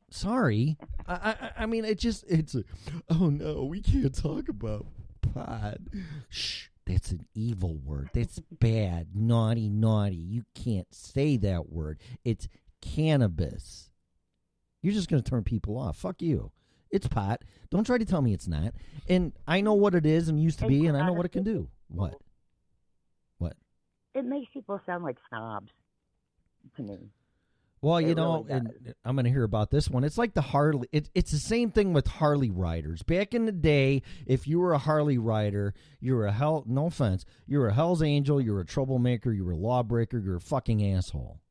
Sorry. I mean, oh no, we can't talk about pot. Shh, that's an evil word. That's bad. Naughty. You can't say that word. It's cannabis. You're just going to turn people off. Fuck you. It's pot. Don't try to tell me it's not. And I know what it is and used to be, and I know what it can do. What? It makes people sound like snobs to me. Well, It and really I'm going to hear about this one. It's like the Harley. It's the same thing with Harley riders. Back in the day, if you were a Harley rider, you were no offense, you were a Hell's Angel, you were a troublemaker, you were a lawbreaker, you're a fucking asshole.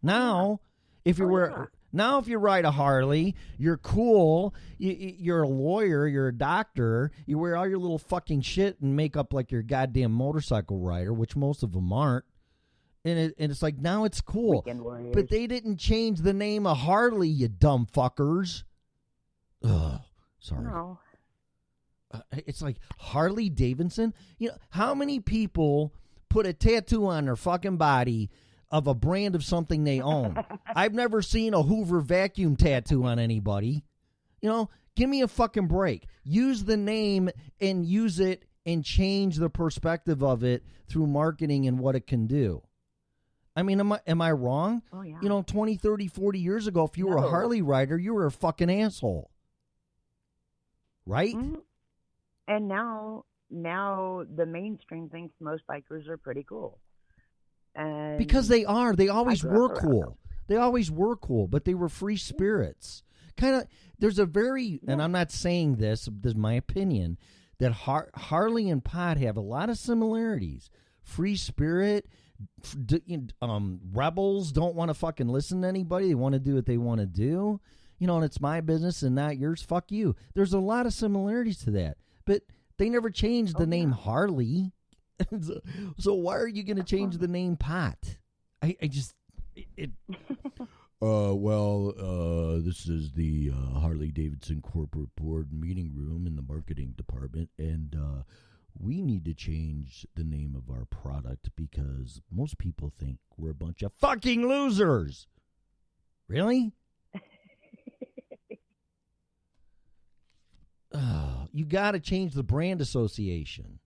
Now, if you if you ride a Harley, you're cool. You're a lawyer. You're a doctor. You wear all your little fucking shit and make up like you're a goddamn motorcycle rider, which most of them aren't. And it's like, now it's cool. Weekend warriors. But they didn't change the name of Harley, you dumb fuckers. Ugh, sorry. No. It's like Harley Davidson. How many people put a tattoo on their fucking body of a brand of something they own? I've never seen a Hoover vacuum tattoo on anybody. Give me a fucking break. Use the name and use it and change the perspective of it through marketing and what it can do. I mean, am I wrong? Oh, yeah. 20, 30, 40 years ago, if you were a Harley rider, you were a fucking asshole. Right? Mm-hmm. And now the mainstream thinks most bikers are pretty cool. And Because they are. They always grew were up cool. around They always were cool, but they were free spirits. Kind of, there's a very, and I'm not saying this is my opinion, that Harley and pot have a lot of similarities. Free spirit, rebels don't want to fucking listen to anybody. They want to do what they want to do. And it's my business and not yours. Fuck you. There's a lot of similarities to that. But they never changed the name Harley. So why are you going to change the name pot? I just... this is the Harley Davidson corporate board meeting room in the marketing department, and we need to change the name of our product because most people think we're a bunch of fucking losers. Really? You got to change the brand association.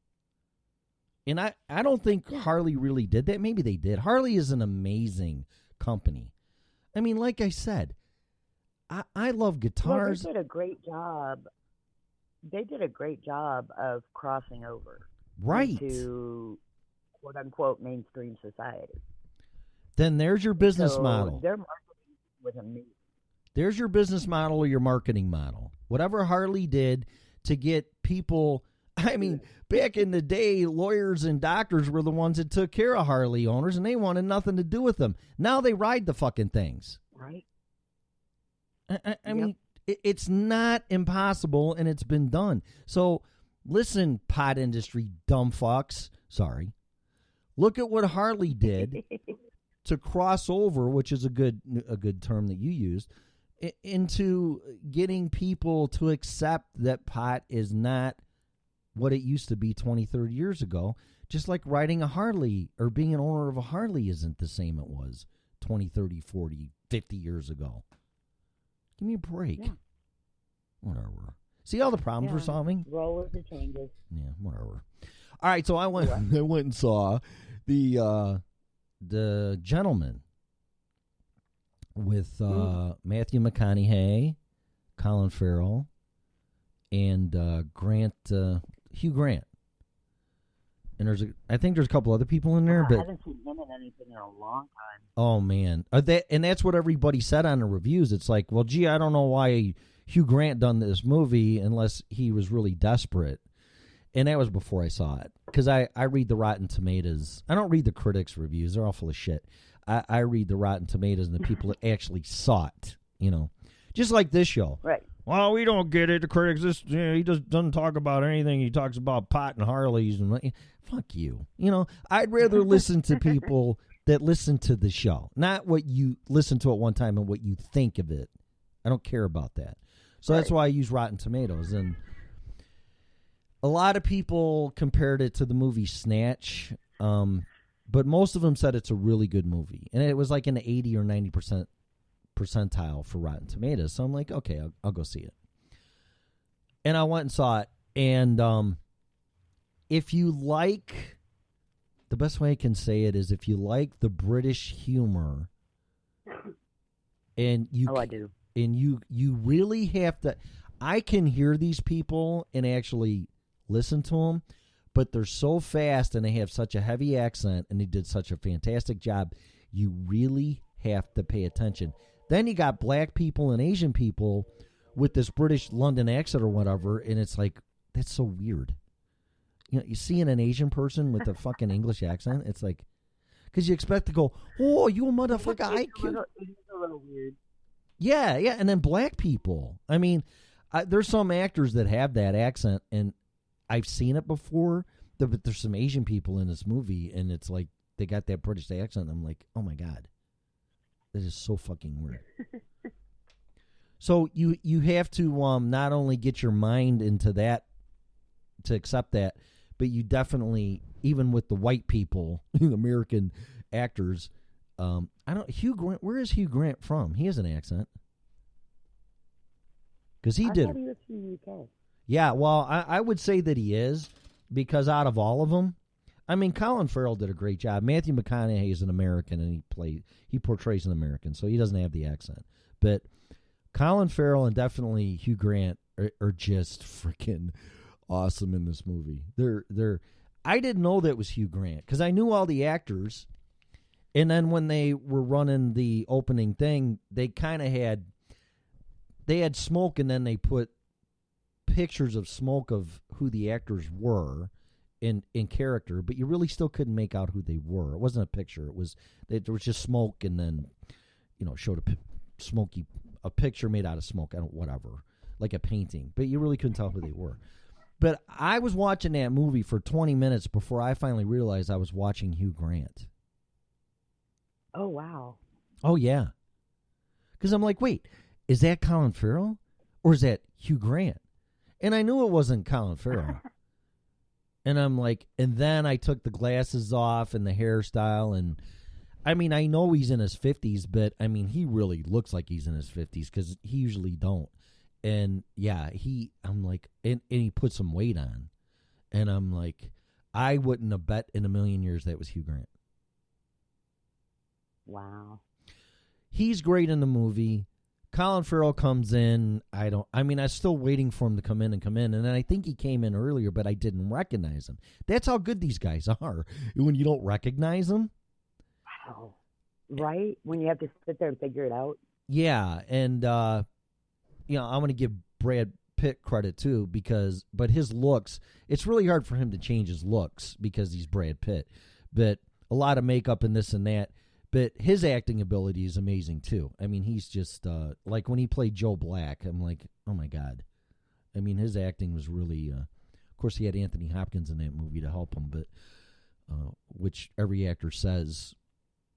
And I don't think Harley really did that. Maybe they did. Harley is an amazing company. I mean, like I said, I love guitars. Well, they did a great job. They did a great job of crossing over into quote unquote mainstream society. Then there's your business model. Their marketing was amazing. There's your business model or your marketing model. Whatever Harley did to get people. I mean, back in the day, lawyers and doctors were the ones that took care of Harley owners, and they wanted nothing to do with them. Now they ride the fucking things. Right. I mean, it's not impossible, and it's been done. So, listen, pot industry dumb fucks. Sorry. Look at what Harley did to cross over, which is a good term that you used, into getting people to accept that pot is not what it used to be 20, 30 years ago. Just like riding a Harley or being an owner of a Harley isn't the same it was 20, 30, 40, 50 years ago. Give me a break. Yeah. Whatever. See all the problems we're solving? Roll with the changes. Yeah, whatever. All right, so I went and saw the Gentleman with Matthew McConaughey, Colin Farrell, and Hugh Grant. And I think there's a couple other people in there, but I haven't seen him in anything in a long time. Oh man, and that's what everybody said on the reviews. It's like, well, gee, I don't know why Hugh Grant done this movie unless he was really desperate. And that was before I saw it, because I read the Rotten Tomatoes. I don't read the critics' reviews; they're all full of shit. I read the Rotten Tomatoes and the people that actually saw it. Just like this show, right? Well, we don't get it. The critics, he just doesn't talk about anything. He talks about pot and Harleys and fuck you. I'd rather listen to people that listen to the show, not what you listen to at one time and what you think of it. I don't care about that. So that's why I use Rotten Tomatoes. And a lot of people compared it to the movie Snatch, but most of them said it's a really good movie. And it was like in the 80 or 90% percentile for Rotten Tomatoes. So I'm like, okay, I'll go see it. And I went and saw it. And if you like, the best way I can say it is if you like the British humor, and you, I do. And you really have to. I can hear these people and actually listen to them, but they're so fast and they have such a heavy accent and they did such a fantastic job. You really have to pay attention. Then you got black people and Asian people with this British London accent or whatever, and it's like, that's so weird. You seeing an Asian person with a fucking English accent, it's like, because you expect to go, oh, you a motherfucker, It's a little weird. Yeah, and then black people. I mean, there's some actors that have that accent, and I've seen it before, but there's some Asian people in this movie, and it's like, they got that British accent, and I'm like, oh my God. That is so fucking weird. So you have to not only get your mind into that to accept that, but you definitely, even with the white people, American actors, Hugh Grant. Where is Hugh Grant from? He has an accent. Because he did. I thought he was from the UK. Yeah, well, I would say that he is, because out of all of them, I mean, Colin Farrell did a great job. Matthew McConaughey is an American, and he portrays an American, so he doesn't have the accent. But Colin Farrell and definitely Hugh Grant are just freaking awesome in this movie. I didn't know that was Hugh Grant because I knew all the actors, and then when they were running the opening thing, they kind of had smoke, and then they put pictures of smoke of who the actors were in character, but you really still couldn't make out who they were. It wasn't a picture. There was just smoke, and then showed a picture made out of smoke. Whatever, like a painting, but you really couldn't tell who they were. But I was watching that movie for 20 minutes before I finally realized I was watching Hugh Grant. Oh wow! Oh yeah, because I'm like, wait, is that Colin Farrell or is that Hugh Grant? And I knew it wasn't Colin Farrell. And I'm like, and then I took the glasses off and the hairstyle, and I mean, I know he's in his 50s, but I mean, he really looks like he's in his 50s because he usually don't. And yeah, I'm like, and he put some weight on, and I'm like, I wouldn't have bet in a million years that was Hugh Grant. Wow. He's great in the movie. Colin Farrell comes in. I'm still waiting for him to come in. And then I think he came in earlier, but I didn't recognize him. That's how good these guys are. When you don't recognize them. Wow. Right? When you have to sit there and figure it out. Yeah. And, I'm going to give Brad Pitt credit too, but his looks, it's really hard for him to change his looks because he's Brad Pitt. But a lot of makeup and this and that. But his acting ability is amazing, too. I mean, he's just, like when he played Joe Black, I'm like, oh, my God. I mean, his acting was really, of course, he had Anthony Hopkins in that movie to help him, but which every actor says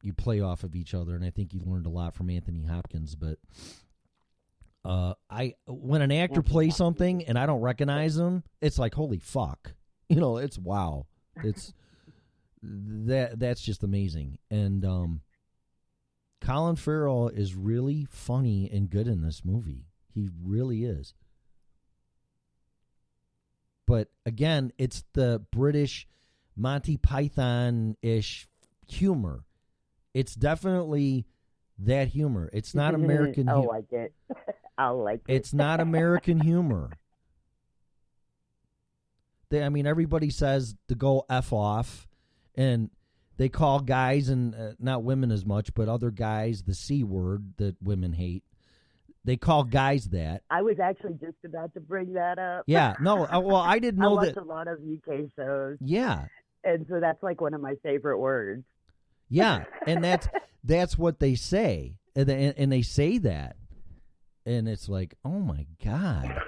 you play off of each other, and I think he learned a lot from Anthony Hopkins. But when an actor plays something and I don't recognize them, it's like, holy fuck. It's wow. It's that's just amazing. And Colin Farrell is really funny and good in this movie. He really is. But again, it's the British Monty Python-ish humor. It's definitely that humor. It's not American I'll humor. like it. I'll like it. It's not American humor. I mean, everybody says to go F off, and they call guys, and not women as much, but other guys, the C word that women hate. They call guys that. I was actually just about to bring that up. Yeah, no, well, I didn't know I watch that. a lot of UK shows, Yeah, and so that's like one of my favorite words. yeah, and that's what they say, and they say that, and it's like, oh my God.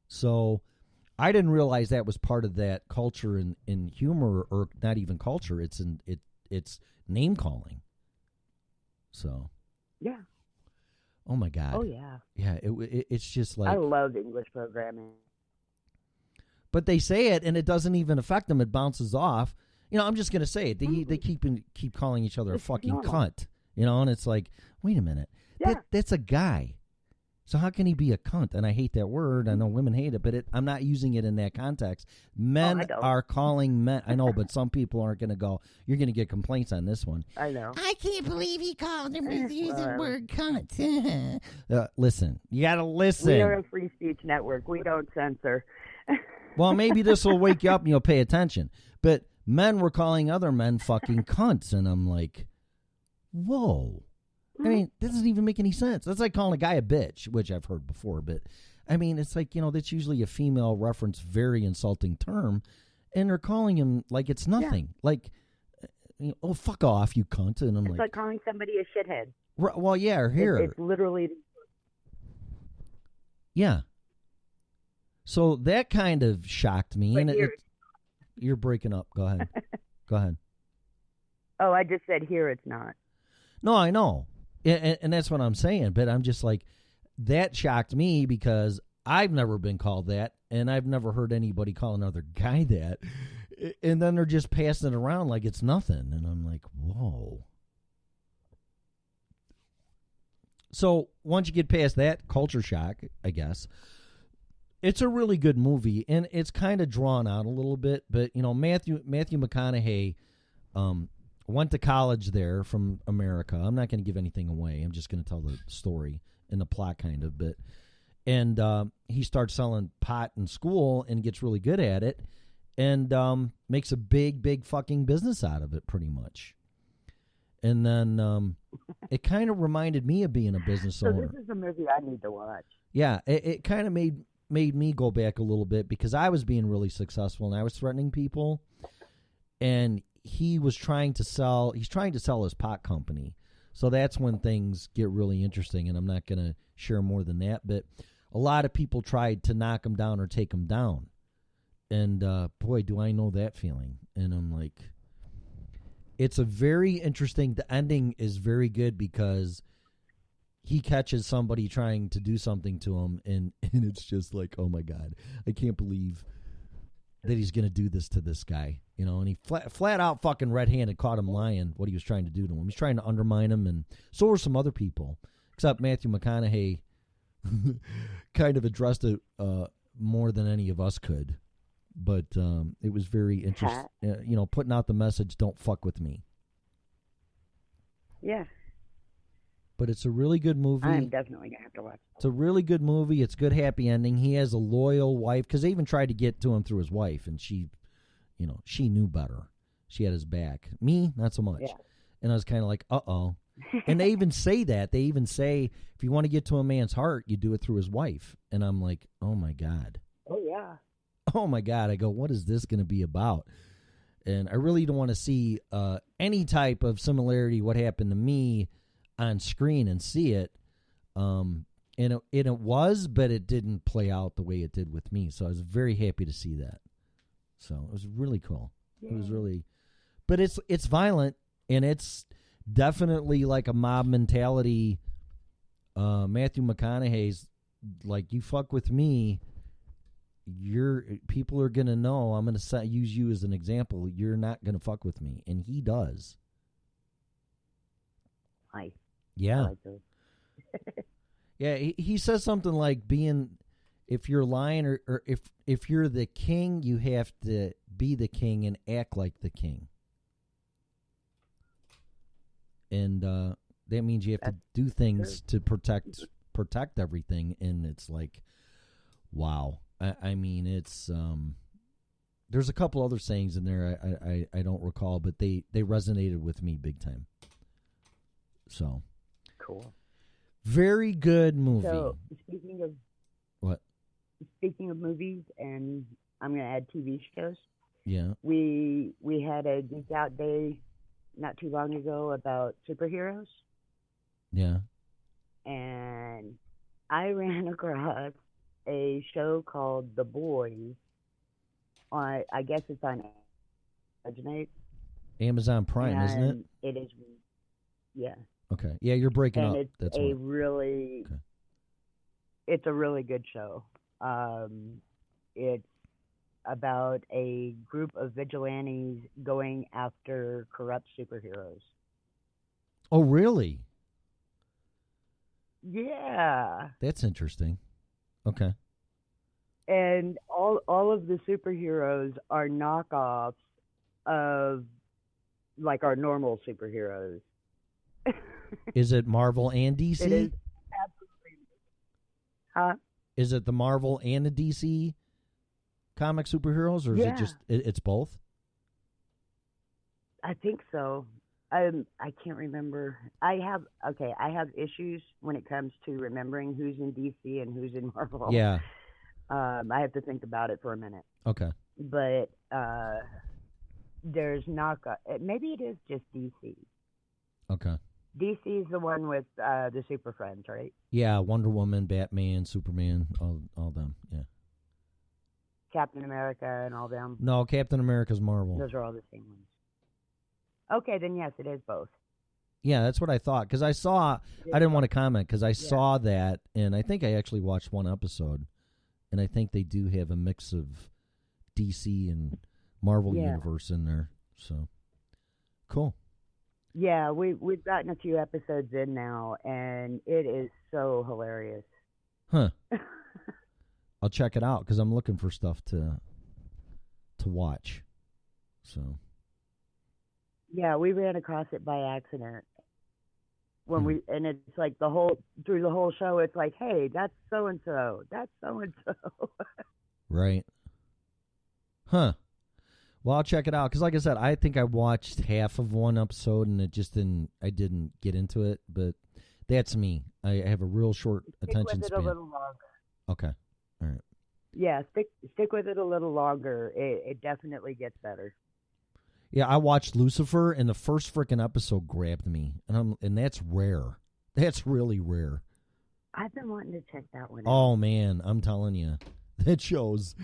So I didn't realize that was part of that culture in humor, or not even culture. It's it's name calling. So Yeah. oh my God. Oh yeah. Yeah, it's just like, I love English programming. but they say it and it doesn't even affect them. It bounces off. You know, I'm just gonna say it. They keep calling each other a It's fucking normal. cunt. You know, and it's like, wait a minute, Yeah. that's a guy. So how can he be a cunt? And I hate that word. I know women hate it, but I'm not using it in that context. Men I don't. are calling men. I know, but some people aren't going to go. You're going to get complaints on this one. I know. I can't believe he called him and used the word cunt. Listen, you got to listen. We are a free speech network. We don't censor. Well, maybe this will wake you up and you'll pay attention. But men were calling other men fucking cunts, and I'm like, whoa. I mean, that doesn't even make any sense. That's like calling a guy a bitch, which I've heard before. But, I mean, it's like, you know, that's usually a female reference, very insulting term. And they're calling him like it's nothing. Yeah. Like, you know, oh, fuck off, you cunt. And I'm it's like calling somebody a shithead. Well, yeah, or here. It's literally. Yeah. So that kind of shocked me. But And you're breaking up. Go ahead. Go ahead. Oh, I just said here it's not. No, I know. And that's what I'm saying. But I'm just like, that shocked me because I've never been called that. And I've never heard anybody call another guy that. And then they're just passing it around like it's nothing. And I'm like, whoa. So once you get past that culture shock, I guess, it's a really good movie. And it's kind of drawn out a little bit. But, you know, Matthew McConaughey went to college there from America. I'm not going to give anything away. I'm just going to tell the story and the plot kind of bit. And he starts selling pot in school and gets really good at it and makes a big fucking business out of it pretty much. And then it kind of reminded me of being a business owner. So this is a movie I need to watch. Yeah, it kind of made me go back a little bit because I was being really successful and I was threatening people. And he's trying to sell his pot company. So that's when things get really interesting, and I'm not going to share more than that. But a lot of people tried to knock him down or take him down. And boy, do I know that feeling. And I'm like, it's a very interesting, the ending is very good because he catches somebody trying to do something to him, and it's just like, oh my God, I can't believe that he's going to do this to this guy, you know, and he flat out fucking red-handed caught him lying what he was trying to do to him. He's trying to undermine him, and so were some other people, except Matthew McConaughey kind of addressed it more than any of us could. But it was very interesting, you know, putting out the message, don't fuck with me. Yeah. But it's a really good movie. I'm definitely going to have to watch it. It's a really good movie. It's good, happy ending. He has a loyal wife, because they even tried to get to him through his wife, and she, you know, she knew better. She had his back. Me, not so much. Yeah. And I was kind of like, uh-oh. And they even say that. They even say, if you want to get to a man's heart, you do it through his wife. And I'm like, oh, my God. Oh, yeah. Oh, my God. I go, what is this going to be about? And I really don't want to see any type of similarity, what happened to me, on screen and see it. And it was, but it didn't play out the way it did with me. So I was very happy to see that. So it was really cool. Yeah. It was really, but it's violent, and it's definitely like a mob mentality. Matthew McConaughey's like, you fuck with me, people are gonna know. I'm gonna use you as an example. You're not gonna fuck with me, and he does. Nice. Yeah. Yeah, he says something like being if you're lying or if you're the king, you have to be the king and act like the king. And that means you have to do things to protect everything. And it's like, wow. I mean, it's there's a couple other sayings in there I don't recall, but they resonated with me big time. So Cool. very good movie. So speaking of What? Speaking of movies, and I'm going to add TV shows. Yeah. We had a geek out day not too long ago about superheroes, Yeah. and I ran across a show called The Boys. I guess it's on Imaginate. Amazon Prime, isn't it? It is. Yeah. Okay. Yeah, you're breaking And up. it's That's a what. really, Okay. it's a really good show. It's about a group of vigilantes going after corrupt superheroes. Oh, really? Yeah. That's interesting. Okay. And all of the superheroes are knockoffs of like our normal superheroes. Is it Marvel and DC? It is absolutely. Huh? Is it the Marvel and the DC comic superheroes, or is it just it's both? I think so. I can't remember. I have issues when it comes to remembering who's in DC and who's in Marvel. Yeah. I have to think about it for a minute. Okay. But there's maybe it is just DC. Okay. DC is the one with the Super Friends, right? Yeah, Wonder Woman, Batman, Superman, all them. Yeah. Captain America and all them. No, Captain America's Marvel. Those are all the same ones. Okay, then yes, it is both. Yeah, that's what I thought. Because I didn't want to comment because I saw that, and I think I actually watched one episode, and I think they do have a mix of DC and Marvel universe in there. So, cool. Yeah, we've gotten a few episodes in now, and it is so hilarious. Huh. I'll check it out because I'm looking for stuff to watch. So. Yeah, we ran across it by accident when and it's like through the whole show, it's like, hey, that's so and so, that's so and so. Right. Huh. Well, I'll check it out because, like I said, I think I watched half of one episode and I didn't get into it. But that's me. I have a real short attention span. Stick with it span. a little longer. Okay. All right. Yeah, stick with it a little longer. It definitely gets better. Yeah, I watched Lucifer, and the first freaking episode grabbed me, and that's rare. That's really rare. I've been wanting to check that one out. Oh man, I'm telling you, that shows.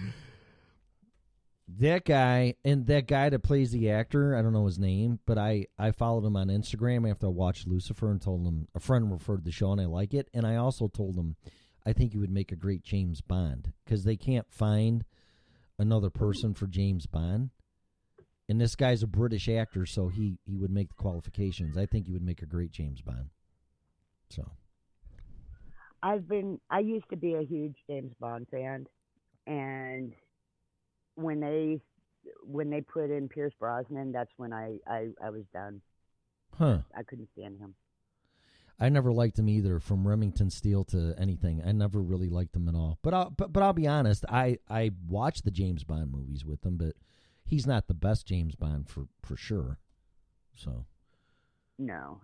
That guy that plays the actor, I don't know his name, but I followed him on Instagram after I watched Lucifer and told him a friend referred the show and I like it, and I also told him I think he would make a great James Bond because they can't find another person for James Bond. And this guy's a British actor, so he would make the qualifications. I think he would make a great James Bond. So, I used to be a huge James Bond fan, and when they put in Pierce Brosnan, that's when I was done. Huh? I couldn't stand him. I never liked him either, from Remington Steele to anything. I never really liked him at all. But I'll be honest. I watched the James Bond movies with him, but he's not the best James Bond for sure. So no,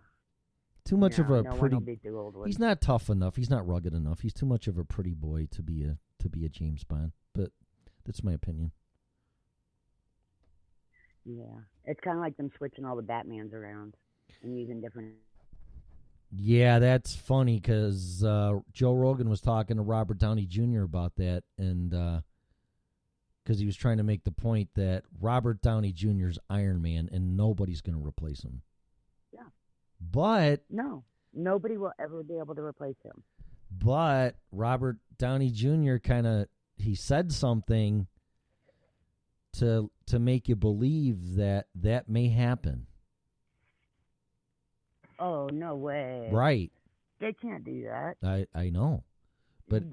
too much of a no pretty. one will beat the old one. He's not tough enough. He's not rugged enough. He's too much of a pretty boy to be a James Bond. But that's my opinion. Yeah, it's kind of like them switching all the Batmans around and using different. Yeah, that's funny because Joe Rogan was talking to Robert Downey Jr. about that, and because he was trying to make the point that Robert Downey Jr.'s Iron Man, and nobody's going to replace him. Yeah. But no, nobody will ever be able to replace him. But Robert Downey Jr. he said something to make you believe that may happen. Oh, no way. Right. They can't do that. I know. But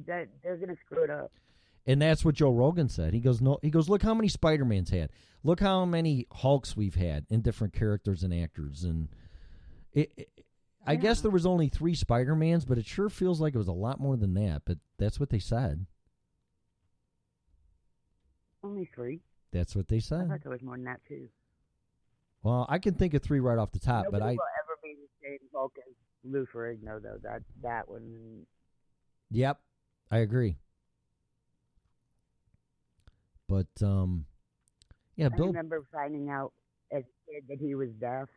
that they're gonna screw it up. And that's what Joe Rogan said. He goes, no. He goes, look how many Spider-Mans had. Look how many Hulks we've had in different characters and actors. And I guess there was only 3 Spider-Mans, but it sure feels like it was a lot more than that. But that's what they said. Only 3. That's what they I said. thought there was more than that too. Well, I can think of 3 right off the top, Nobody but will ever be the same Hulk as Lou Ferrigno, though. That one. Yep, I agree. But yeah, I Bill. remember finding out as a kid that he was deaf,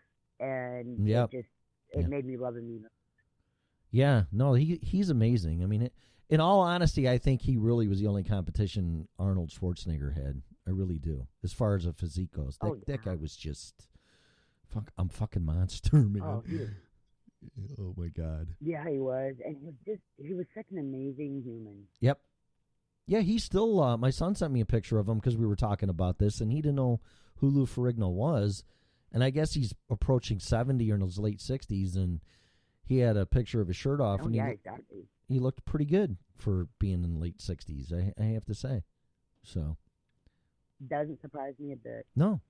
and Yep. it made me love him even. Yeah, no, he's amazing. I mean, in all honesty, I think he really was the only competition Arnold Schwarzenegger had. I really do, as far as a physique goes. That guy was just, I'm fucking monster, man. Oh, Oh my God. yeah, he was, and he was such an amazing human. Yep. Yeah, he's still. My son sent me a picture of him because we were talking about this, and he didn't know who Lou Ferrigno was, and I guess he's approaching 70 or in his late 60s, and he had a picture of his shirt off, and Exactly. he looked pretty good for being in the late 60s. I have to say, so Doesn't surprise me a bit. no,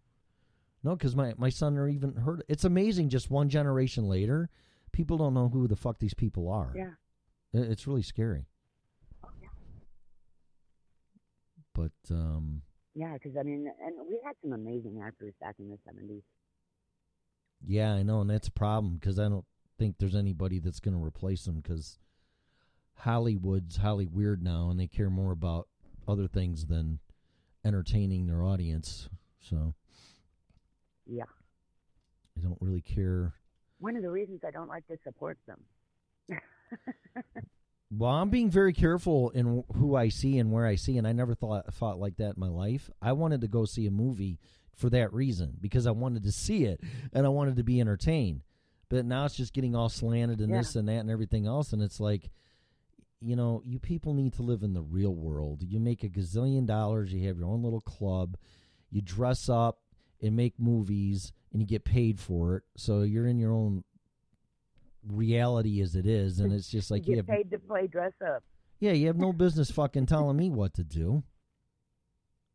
because my son never even heard. It's amazing. Just one generation later, people don't know who the fuck these people are. Yeah. It's really scary. But Yeah, because I mean, and we had some amazing actors back in the 70s. yeah, I know, and that's a problem because I don't think there's anybody that's going to replace them because Hollywood's weird now, and they care more about other things than entertaining their audience. So Yeah. I don't really care. One of the reasons I don't like to support them. Well, I'm being very careful in who I see and where I see, and I never thought like that in my life. I wanted to go see a movie for that reason because I wanted to see it and I wanted to be entertained. But now it's just getting all slanted and this and that and everything else, and it's like, you people need to live in the real world. You make $1 gazillion, you have your own little club, you dress up and make movies, and you get paid for it. So you're in your own reality as it is, and it's just like you get paid to play dress up. Yeah, you have no business fucking telling me what to do.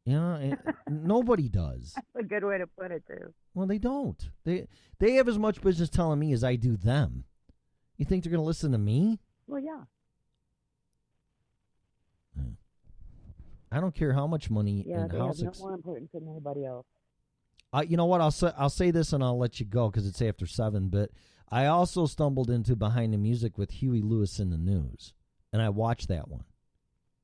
Nobody does. That's a good way to put it, too. Well, they don't. They have as much business telling me as I do them. You think they're going to listen to me? Well, yeah. I don't care how much money Yeah, and they how have no more importance than anybody else. You know what? I'll say this and I'll let you go because it's after 7. But I also stumbled into Behind the Music with Huey Lewis in the News, and I watched that one.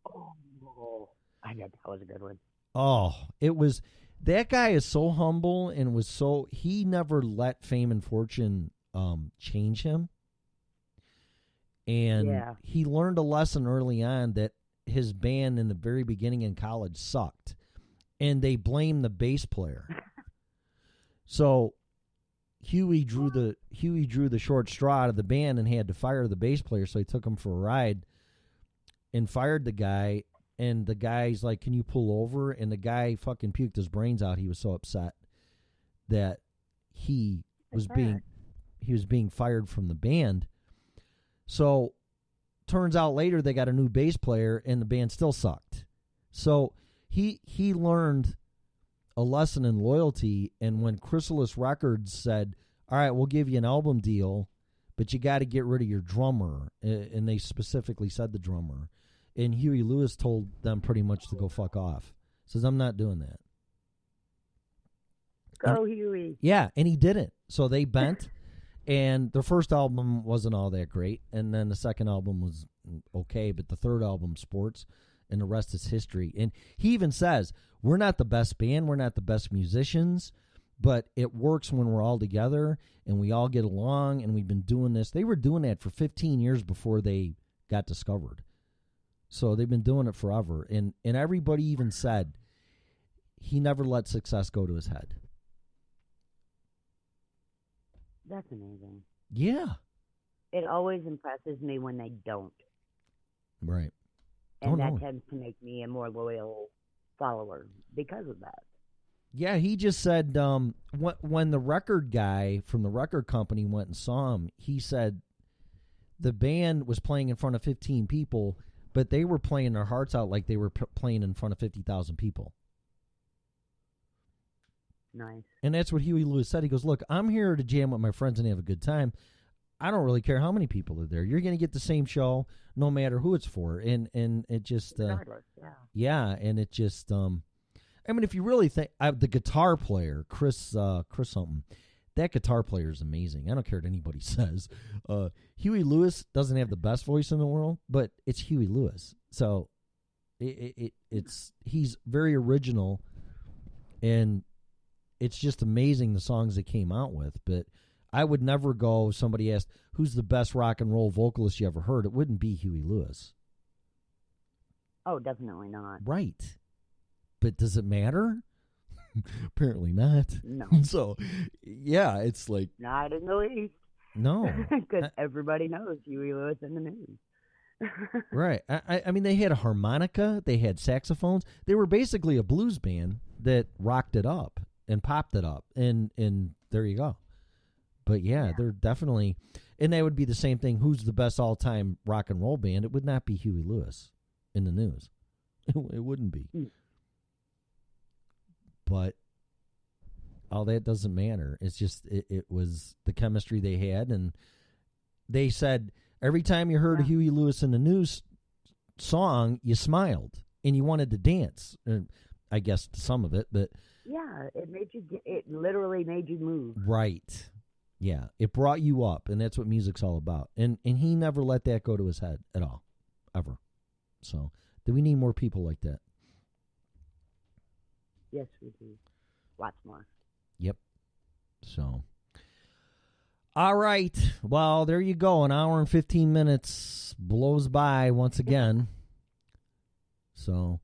Oh, I bet that was a good one. Oh, it was. That guy is so humble and he never let fame and fortune change him. And he learned a lesson early on that his band in the very beginning in college sucked, and they blamed the bass player. So Huey drew the short straw out of the band and had to fire the bass player. So he took him for a ride and fired the guy. And the guy's like, "Can you pull over?" And the guy fucking puked his brains out. He was so upset that he was being fired from the band. So turns out later they got a new bass player and the band still sucked. So he learned a lesson in loyalty. And when Chrysalis Records said, "All right, we'll give you an album deal, but you got to get rid of your drummer," and they specifically said the drummer, and Huey Lewis told them pretty much to go fuck off. Says, "I'm not doing that." Go, Huey. Yeah, and he didn't. So they bent, and their first album wasn't all that great, and then the second album was okay, but the third album, Sports, and the rest is history. And he even says, "We're not the best band, we're not the best musicians, but it works when we're all together, and we all get along, and we've been doing this." They were doing that for 15 years before they got discovered. So they've been doing it forever. And everybody even said he never let success go to his head. That's amazing. Yeah. It always impresses me when they don't. Right. And that tends to make me a more loyal follower because of that. Yeah, he just said when the record guy from the record company went and saw him, he said the band was playing in front of 15 people, but they were playing their hearts out like they were playing in front of 50,000 people. Nice. And that's what Huey Lewis said. He goes, look, I'm here to jam with my friends and have a good time. I don't really care how many people are there. You're going to get the same show no matter who it's for. And it just, yeah. And it just, I mean, if you really think, the guitar player, Chris something, that guitar player is amazing. I don't care what anybody says. Huey Lewis doesn't have the best voice in the world, but it's Huey Lewis. So he's very original, and it's just amazing the songs they came out with. But I would never go, if somebody asked, who's the best rock and roll vocalist you ever heard? It wouldn't be Huey Lewis. Oh, definitely not. Right. But does it matter? Apparently not. No. So, yeah, it's like... Not in the least. No. Because everybody knows Huey Lewis in the news. Right. I mean, they had a harmonica. They had saxophones. They were basically a blues band that rocked it up and popped it up. And there you go. But, yeah, they're definitely... And that would be the same thing. Who's the best all-time rock and roll band? It would not be Huey Lewis in the news. It wouldn't be. But all that doesn't matter. It's just it was the chemistry they had. And they said every time you heard a Huey Lewis in the news song, you smiled and you wanted to dance. I guess some of it, but... Yeah, it literally made you move. Right. Yeah, it brought you up, and that's what music's all about. And he never let that go to his head at all, ever. So, do we need more people like that? Yes, we do. Lots more. Yep. So, all right. Well, there you go. An hour and 15 minutes blows by once again. So,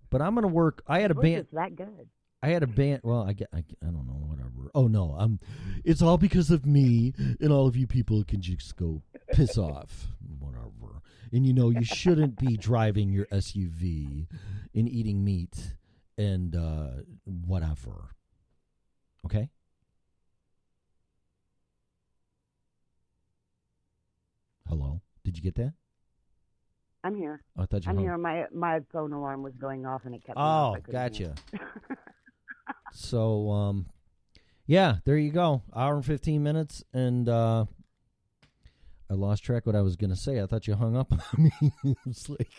but I'm going to work. I had a band. It's that good. I had a band. Well, I don't know, whatever. Oh no, it's all because of me, and all of you people can just go piss off, whatever. And you shouldn't be driving your SUV and eating meat and whatever. Okay. Hello. Did you get that? I'm here. Oh, I thought you. I'm here. My phone alarm was going off, and it kept. Oh, gotcha. So, yeah, there you go. Hour and 15 minutes, and I lost track what I was going to say. I thought you hung up on me. It's like,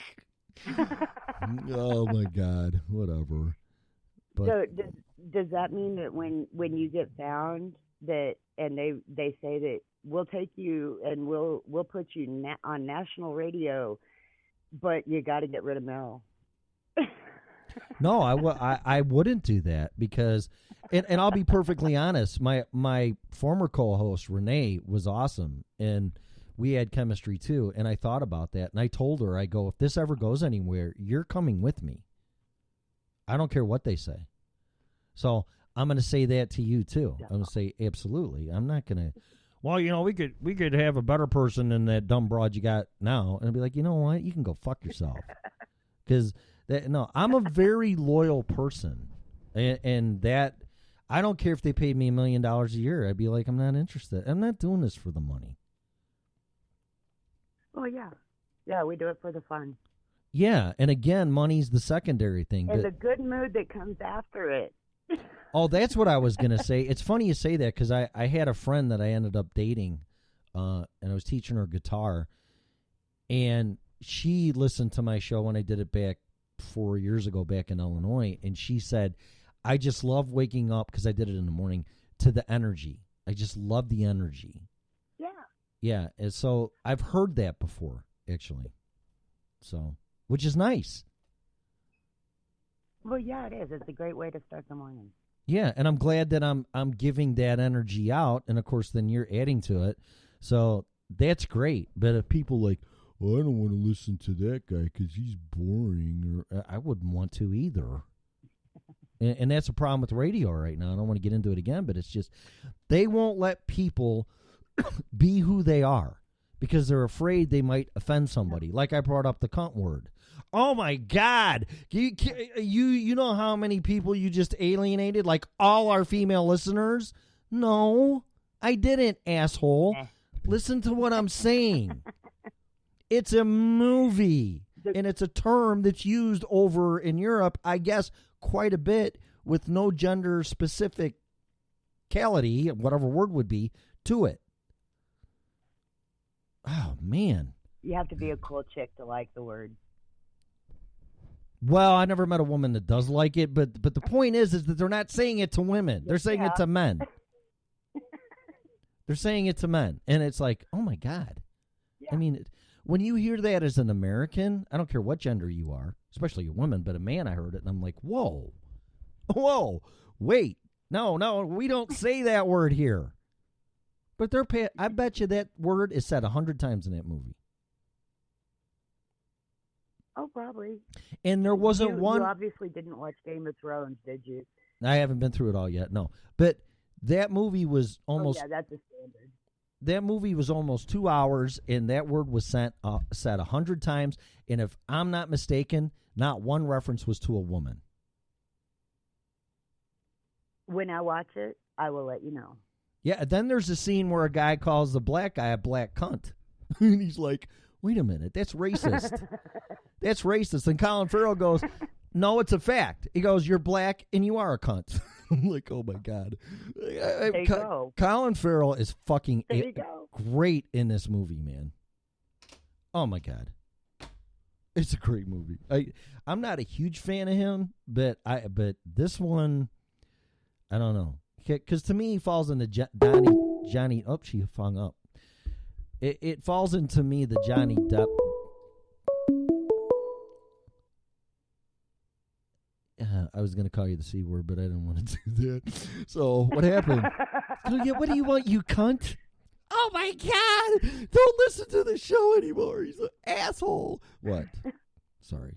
oh, my God, whatever. But, so does that mean that when you get found, that and they say that we'll take you and we'll put you on national radio, but you got to get rid of Mel? No, I wouldn't do that because, and I'll be perfectly honest, my former co-host, Renee, was awesome, and we had chemistry too, and I thought about that, and I told her, I go, if this ever goes anywhere, you're coming with me. I don't care what they say. So I'm going to say that to you too. I'm going to say, absolutely. I'm not going to, well, we could have a better person than that dumb broad you got now, and I'll be like, you know what, you can go fuck yourself. Because... No, I'm a very loyal person, and that I don't care if they paid me $1 million a year. I'd be like, I'm not interested. I'm not doing this for the money. Oh yeah, we do it for the fun. Yeah, and again, money's the secondary thing. And the good mood that comes after it. Oh, that's what I was gonna say. It's funny you say that because I had a friend that I ended up dating, and I was teaching her guitar, and she listened to my show when I did it back 4 years ago back in Illinois, and she said, I just love waking up, because I did it in the morning, to the energy. I just love the energy. Yeah, and so I've heard that before, actually. So, which is nice. Well, yeah, it is. It's a great way to start the morning. Yeah, and I'm glad that I'm giving that energy out, and of course then you're adding to it. So that's great. But if people like, well, I don't want to listen to that guy because he's boring, or I wouldn't want to either. And that's a problem with radio right now. I don't want to get into it again, but it's just they won't let people be who they are because they're afraid they might offend somebody. Like I brought up the cunt word. Oh my God! You know how many people you just alienated? Like all our female listeners? No, I didn't, asshole. Listen to what I'm saying. It's a movie. and it's a term that's used over in Europe, I guess, quite a bit with no gender specificality, whatever word would be, to it. Oh, man. You have to be a cool chick to like the word. Well, I never met a woman that does like it, but the point is that they're not saying it to women. They're saying it to men. They're saying it to men. And it's like, oh, my God. Yeah. I mean, when you hear that as an American, I don't care what gender you are, especially a woman, but a man, I heard it, and I'm like, whoa, wait. No, we don't say that word here. But I bet you that word is said 100 times in that movie. Oh, probably. And there wasn't one. You obviously didn't watch Game of Thrones, did you? I haven't been through it all yet, no. But that movie was almost. Oh, yeah, that's a standard. That movie was almost 2 hours, and that word was said 100 times. And if I'm not mistaken, not one reference was to a woman. When I watch it, I will let you know. Yeah, then there's a scene where a guy calls the black guy a black cunt. And he's like, wait a minute, that's racist. That's racist. And Colin Farrell goes, no, it's a fact. He goes, you're black and you are a cunt. I'm like, oh, my God. There you go. Colin Farrell is fucking great in this movie, man. Oh, my God. It's a great movie. I'm not a huge fan of him, but this one, I don't know. Because to me, he falls into Johnny. Oh, she hung up. It falls into me the Johnny Depp. I was going to call you the C word, but I didn't want to do that. So what happened? What do you want, you cunt? Oh, my God. Don't listen to the show anymore. He's an asshole. What? Sorry.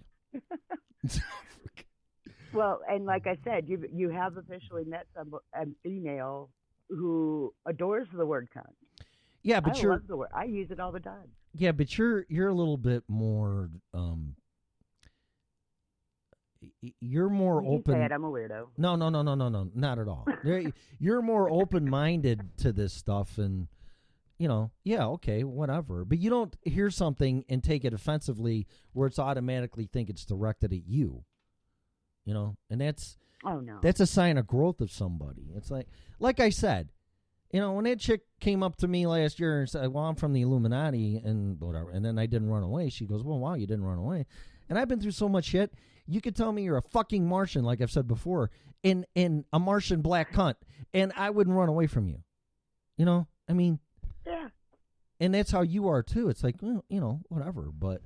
Well, and like I said, you have officially met a female who adores the word cunt. Yeah, but I love the word. I use it all the time. Yeah, but you're a little bit more. You're more open. Say it, I'm a weirdo. No, not at all. You're more open-minded to this stuff, and yeah, okay, whatever. But you don't hear something and take it offensively, where it's automatically think it's directed at you. And that's that's a sign of growth of somebody. It's like I said, when that chick came up to me last year and said, well, I'm from the Illuminati and whatever, and then I didn't run away. She goes, well, wow, you didn't run away. And I've been through so much shit. You could tell me you're a fucking Martian, like I've said before, in a Martian black cunt, and I wouldn't run away from you. I mean, yeah. And that's how you are too. It's like, well, whatever, but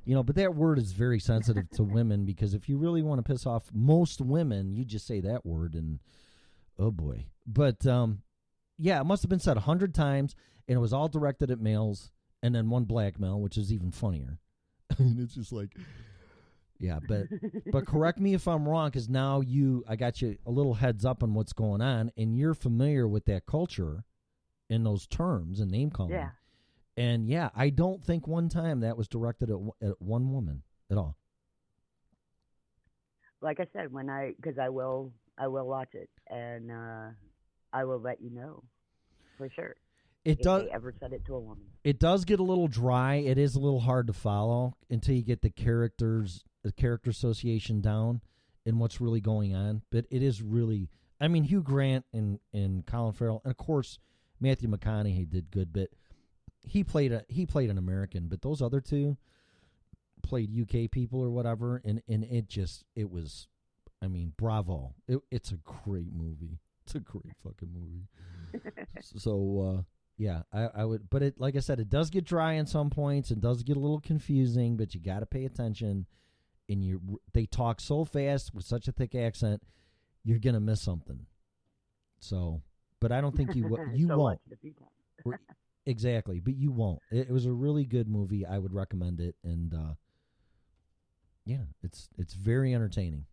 but that word is very sensitive to women, because if you really want to piss off most women, you just say that word and oh boy. But yeah, it must have been said 100 times, and it was all directed at males, and then one black male, which is even funnier. And it's just like, yeah, but correct me if I'm wrong, because now I got you a little heads up on what's going on, and you're familiar with that culture and those terms and name calling. Yeah. And yeah, I don't think one time that was directed at one woman at all. Like I said, because I will watch it, and I will let you know for sure. If they ever said it to a woman. It does get a little dry. It is a little hard to follow until you get the character association down and what's really going on. But it is really, I mean, Hugh Grant and Colin Farrell, and of course Matthew McConaughey did good, but he played an American, but those other two played UK people or whatever, and it was, I mean, bravo. It's a great movie. It's a great fucking movie. So yeah, I would, but it, like I said, it does get dry in some points. It does get a little confusing, but you got to pay attention. And they talk so fast with such a thick accent, you're gonna miss something. So, but I don't think you won't. Exactly, but you won't. It was a really good movie. I would recommend it, and yeah, it's very entertaining.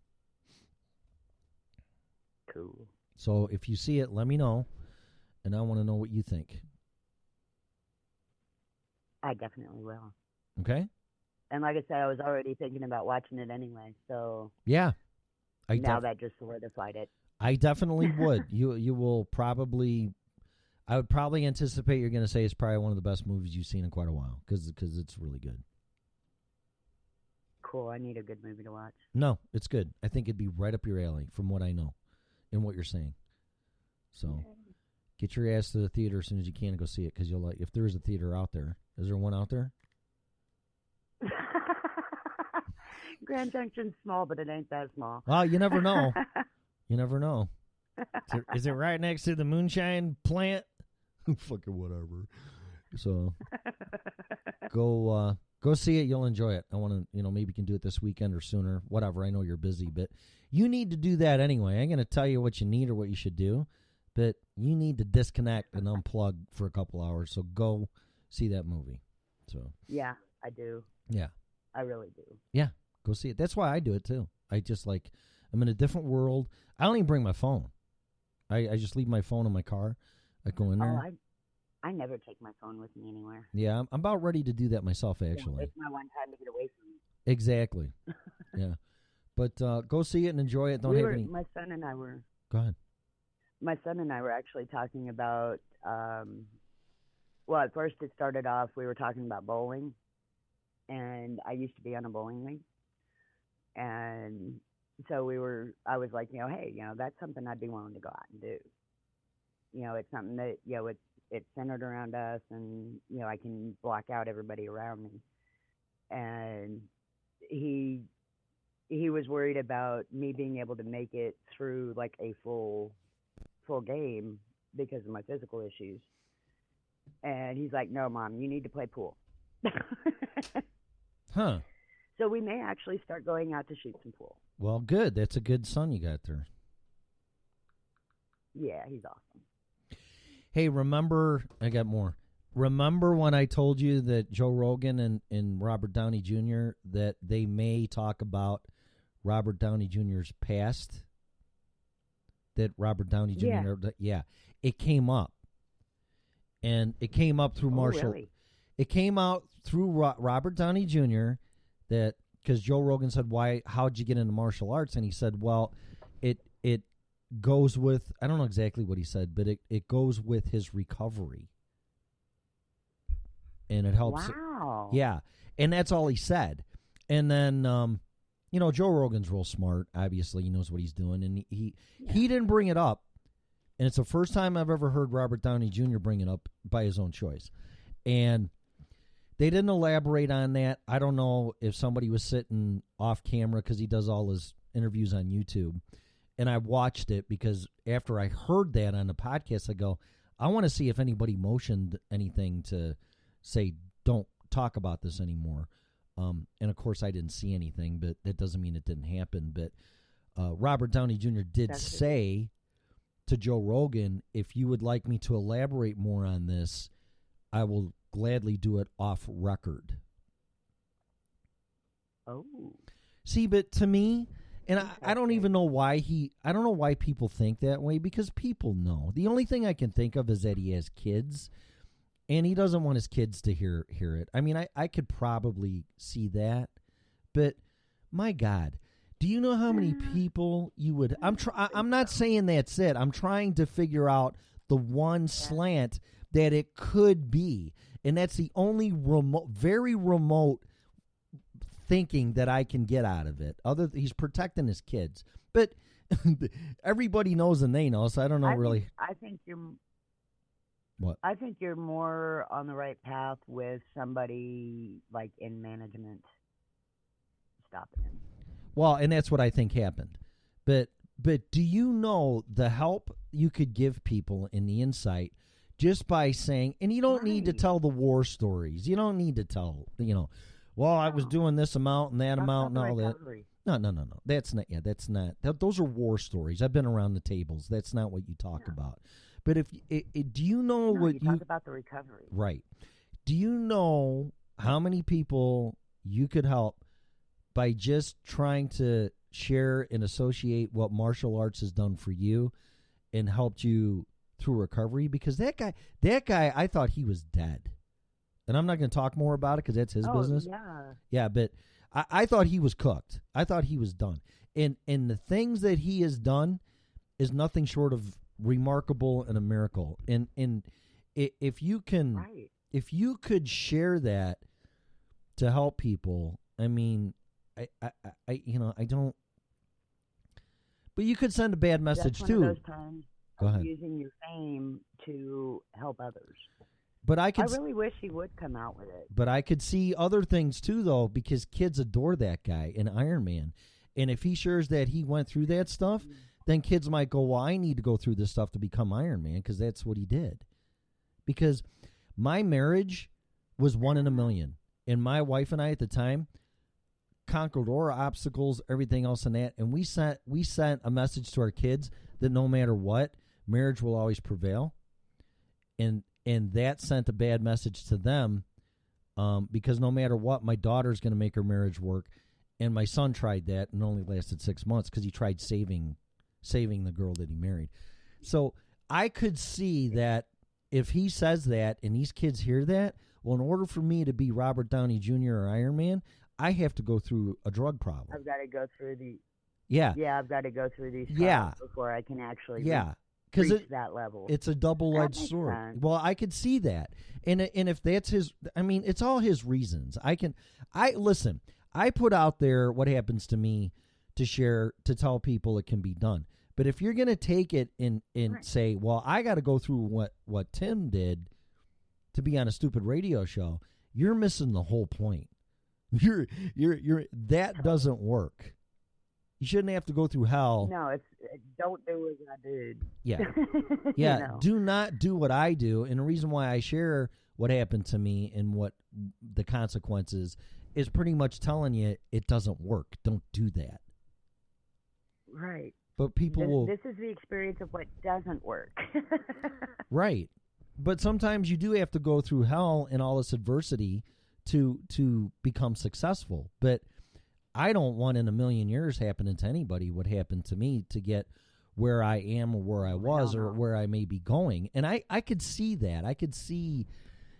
Cool. So if you see it, let me know, and I want to know what you think. I definitely will. Okay. And like I said, I was already thinking about watching it anyway, so yeah. That just solidified it. I definitely would. You will probably. I would probably anticipate you're going to say it's probably one of the best movies you've seen in quite a while, because it's really good. cool. I need a good movie to watch. No, it's good. I think it'd be right up your alley from what I know and what you're saying. So get your ass to the theater as soon as you can and go see it, because you'll like. If there is a theater out there, is there one out there? Grand Junction's small, but it ain't that small. Well, you never know. You never know. Is it right next to the moonshine plant? Fucking whatever. So go see it. You'll enjoy it. I want to, maybe you can do it this weekend or sooner. Whatever. I know you're busy, but you need to do that anyway. I ain't going to tell you what you need or what you should do, but you need to disconnect and unplug for a couple hours. So go see that movie. So yeah, I do. Yeah, I really do. Yeah, go see it. That's why I do it too. I just I'm in a different world. I don't even bring my phone. I just leave my phone in my car. I go in there. Oh, I never take my phone with me anywhere. Yeah, I'm about ready to do that myself, actually. Yeah, it's my one time to get away from it. Exactly. Yeah. But go see it and enjoy it. My son and I were... Go ahead. My son and I were actually talking about... well, at first it started off, we were talking about bowling. And I used to be on a bowling league. And so I was like, hey, that's something I'd be willing to go out and do. It's something that, it's centered around us, and, I can block out everybody around me. And he was worried about me being able to make it through like a full game because of my physical issues. And he's like, no, Mom, you need to play pool. Huh. So we may actually start going out to shoot some pool. Well, good. That's a good son you got there. Yeah, he's awesome. Hey, remember, I got more. Remember when I told you that Joe Rogan and Robert Downey Jr., that they may talk about Robert Downey Jr.'s past? That Robert Downey Jr. Yeah. It came up. And it came up through Marshall. Really? It came out through Robert Downey Jr. that, because Joe Rogan said, how'd you get into martial arts? And he said, well, it goes with, I don't know exactly what he said, but it goes with his recovery. And it helps. Wow. Yeah. And that's all he said. And then, Joe Rogan's real smart. Obviously, he knows what he's doing. And he didn't bring it up. And it's the first time I've ever heard Robert Downey Jr. bring it up by his own choice. And they didn't elaborate on that. I don't know if somebody was sitting off camera, because he does all his interviews on YouTube. And I watched it because after I heard that on the podcast, I go, I want to see if anybody motioned anything to say, don't talk about this anymore. And, of course, I didn't see anything, but that doesn't mean it didn't happen. But Robert Downey Jr. did say to Joe Rogan, if you would like me to elaborate more on this, I will gladly do it off record. Oh. See, but to me... And I don't even know why I don't know why people think that way, because people know. The only thing I can think of is that he has kids, and he doesn't want his kids to hear it. I mean, I could probably see that, but my God, do you know how many people you would? I'm not saying that's it. I'm trying to figure out the one slant that it could be, and that's the only very remote thinking that I can get out of it. He's protecting his kids, but everybody knows and they know, so I don't know really. I think you're. What? I think you're more on the right path with somebody like in management stopping him. Well, and that's what I think happened. But do you know the help you could give people in the insight just by saying, and you don't need to tell the war stories. You don't need to tell, well, I was doing this amount and that amount and all that. No. That's not. Those are war stories. I've been around the tables. That's not what you talk about. But do you know what you talk about the recovery? Right. Do you know how many people you could help by just trying to share and associate what martial arts has done for you and helped you through recovery? Because that guy, I thought he was dead. And I'm not going to talk more about it because that's his business. Yeah. Yeah, but I thought he was cooked. I thought he was done. And the things that he has done is nothing short of remarkable and a miracle. And if you can, if you could share that to help people, I mean, I don't. But you could send a bad message That's too. one of those times Go of ahead. using your fame to help others. But I I could. really wish he would come out with it. But I could see other things too, though, because kids adore that guy in Iron Man, and if he shares that he went through that stuff, then kids might go, "Well, I need to go through this stuff to become Iron Man," because that's what he did. Because my marriage was 1 in a million, and my wife and I at the time conquered all obstacles, everything else, and that, and we sent a message to our kids that no matter what, marriage will always prevail, and that sent a bad message to them, because no matter what, my daughter's going to make her marriage work, and my son tried that and only lasted 6 months because he tried saving the girl that he married. So I could see that if he says that and these kids hear that, well, in order for me to be Robert Downey Jr. or Iron Man, I have to go through a drug problem. I've got to go through the Yeah. I've got to go through these trials Yeah. before I can actually Yeah. Because reach that level. it's a double-edged That makes sword. sense. Well, I could see that, and if that's his, I mean, it's all his reasons. Listen. I put out there what happens to me to share, to tell people it can be done. But if you're going to take it and Right. say, well, I got to go through what Tim did to be on a stupid radio show, you're missing the whole point. You're that doesn't work. You shouldn't have to go through hell. No, don't do what I did. Yeah. You Yeah, know. do not do what I do. And the reason why I share what happened to me and what the consequences is pretty much telling you it doesn't work. Don't do that. Right. But people will. This is the experience of what doesn't work. Right. But sometimes you do have to go through hell and all this adversity to become successful. But I don't want in a million years happening to anybody what happened to me to get where I am or where I was or where I may be going. And I could see that. I could see,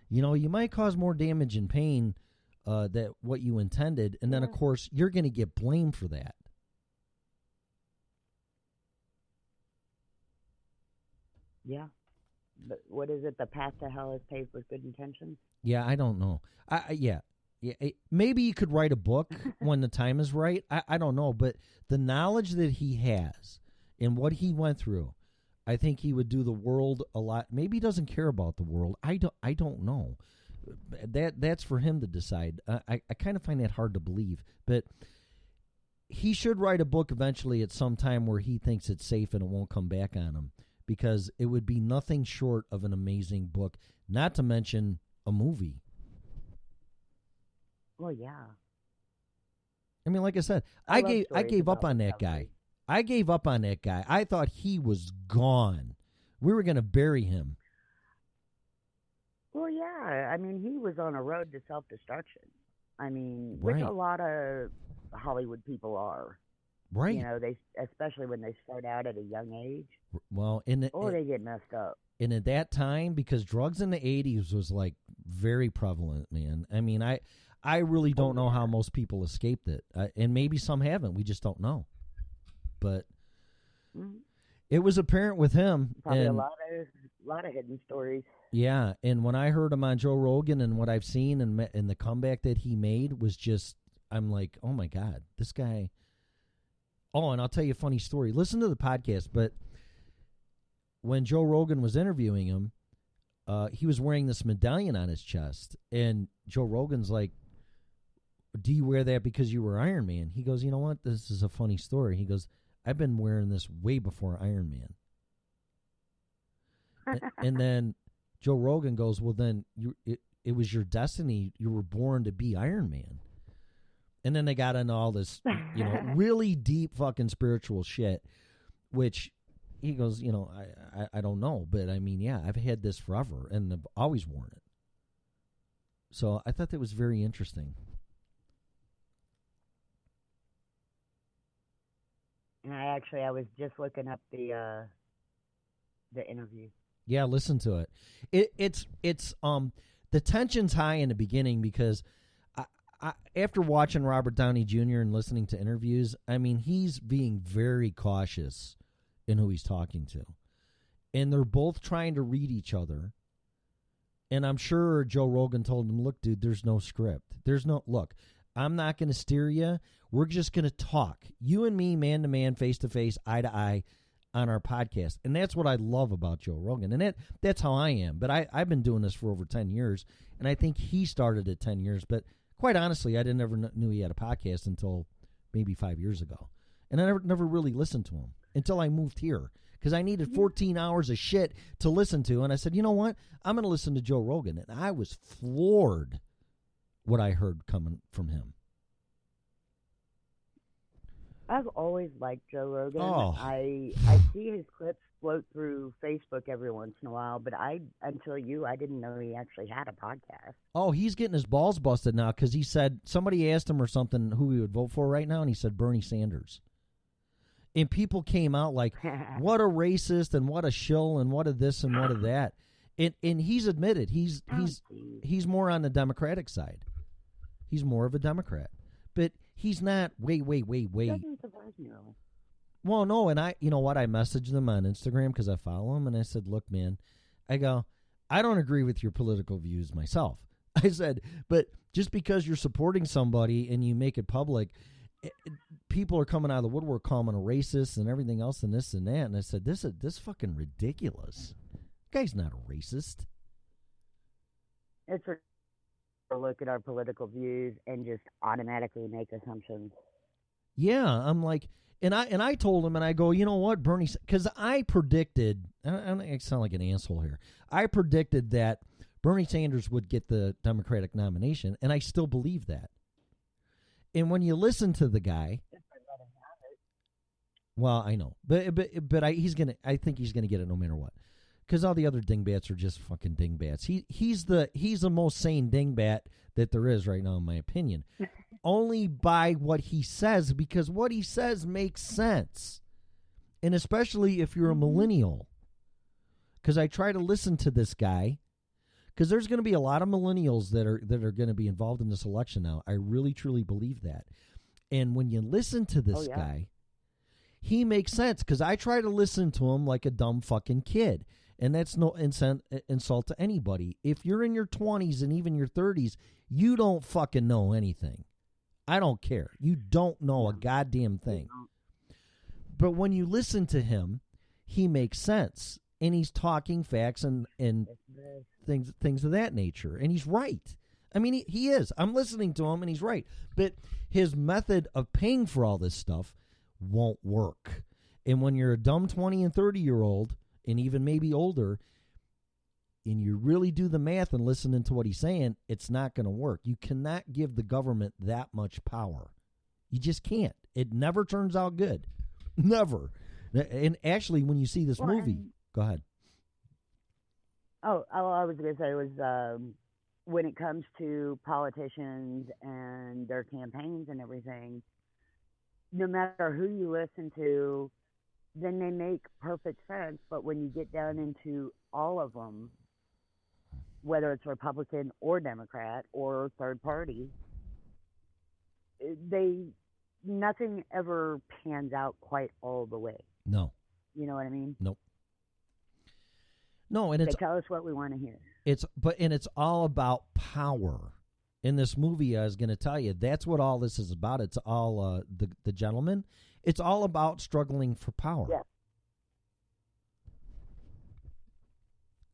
you might cause more damage and pain that what you intended. And then, of course, you're going to get blamed for that. Yeah. But what is it? The path to hell is paved with good intentions? Yeah, I don't know. Yeah. Maybe you could write a book when the time is right. I don't know, but the knowledge that he has and what he went through, I think he would do the world a lot. Maybe he doesn't care about the world. I don't know. That's for him to decide. I kind of find that hard to believe, but he should write a book eventually at some time where he thinks it's safe and it won't come back on him, because it would be nothing short of an amazing book, not to mention a movie. Well, yeah. I mean, like I said, I gave up on that guy. I gave up on that guy. I thought he was gone. We were going to bury him. Well, yeah. I mean, he was on a road to self-destruction. I mean, Right. which a lot of Hollywood people are. Right. Especially when they start out at a young age, Well, or they get messed up. and at that time, because drugs in the 80s was like very prevalent, man. I mean, I really don't know how most people escaped it. And maybe some haven't. We just don't know. But it was apparent with him. Probably and, a lot of hidden stories. Yeah, and when I heard him on Joe Rogan and what I've seen and the comeback that he made was just, I'm like, oh my God, this guy. Oh, and I'll tell you a funny story. Listen to the podcast, but when Joe Rogan was interviewing him, he was wearing this medallion on his chest, and Joe Rogan's like, do you wear that because you were Iron Man? He goes, you know what? This is a funny story. He goes, I've been wearing this way before Iron Man. And then Joe Rogan goes, well, then it was your destiny. You were born to be Iron Man. And then they got into all this, really deep fucking spiritual shit, which he goes, I don't know. But I mean, yeah, I've had this forever and I've always worn it. So I thought that was very interesting. And I was just looking up the interview. Yeah, listen to it. It's the tension's high in the beginning because after watching Robert Downey Jr. and listening to interviews, I mean, he's being very cautious in who he's talking to. And they're both trying to read each other. And I'm sure Joe Rogan told him, look, dude, there's no script. Look, I'm not going to steer you. We're just going to talk. You and me, man to man, face to face, eye to eye on our podcast. And that's what I love about Joe Rogan. And that's how I am. But I've been doing this for over 10 years. And I think he started at 10 years. But quite honestly, I never knew he had a podcast until maybe 5 years ago. And I never really listened to him until I moved here. Because I needed 14 hours of shit to listen to. And I said, you know what? I'm going to listen to Joe Rogan. And I was floored what I heard coming from him. I've always liked Joe Rogan. Oh. I see his clips float through Facebook every once in a while, but until I didn't know he actually had a podcast. Oh, he's getting his balls busted now because he said, somebody asked him or something who he would vote for right now, and he said Bernie Sanders. And people came out like, what a racist and what a shill and what a this and what a that. And he's admitted he's more on the Democratic side. He's more of a Democrat. But he's not wait. Doesn't surprise me really. Well, no, and you know what? I messaged them on Instagram because I follow him, and I said, look, man, I don't agree with your political views myself. I said, but just because you're supporting somebody and you make it public, people are coming out of the woodwork calling him a racist and everything else and this and that. And I said, this is fucking ridiculous. Guy's not a racist. It's a look at our political views and just automatically make assumptions. Yeah, I'm like, and I told him, and I go, you know what, Bernie, because I predicted, I sound like an asshole here. I predicted that Bernie Sanders would get the Democratic nomination, and I still believe that. And when you listen to the guy, well, I know, but I think he's gonna get it no matter what, because all the other dingbats are just fucking dingbats. He's the most sane dingbat that there is right now, in my opinion. Only by what he says, because what he says makes sense. And especially if you're a millennial. Because I try to listen to this guy, because there's going to be a lot of millennials that are going to be involved in this election now. I really, truly believe that. And when you listen to this guy, he makes sense, because I try to listen to him like a dumb fucking kid. And that's no insult to anybody. If you're in your 20s and even your 30s, you don't fucking know anything. I don't care. You don't know a goddamn thing. But when you listen to him, he makes sense. And he's talking facts and things of that nature. And he's right. I mean, he is. I'm listening to him, and he's right. But his method of paying for all this stuff won't work. And when you're a dumb 20 and 30-year-old, and even maybe older, and you really do the math and listening to what he's saying, it's not going to work. You cannot give the government that much power. You just can't. It never turns out good. Never. And actually, when you see this movie, go ahead. Oh, all I was going to say was when it comes to politicians and their campaigns and everything, no matter who you listen to, then they make perfect sense. But when you get down into all of them, whether it's Republican or Democrat or third party, nothing ever pans out quite all the way. No. You know what I mean? Nope. No, and they tell us what we want to hear. It's all about power. In this movie, I was going to tell you, that's what all this is about. It's all the gentleman. It's all about struggling for power. Yeah.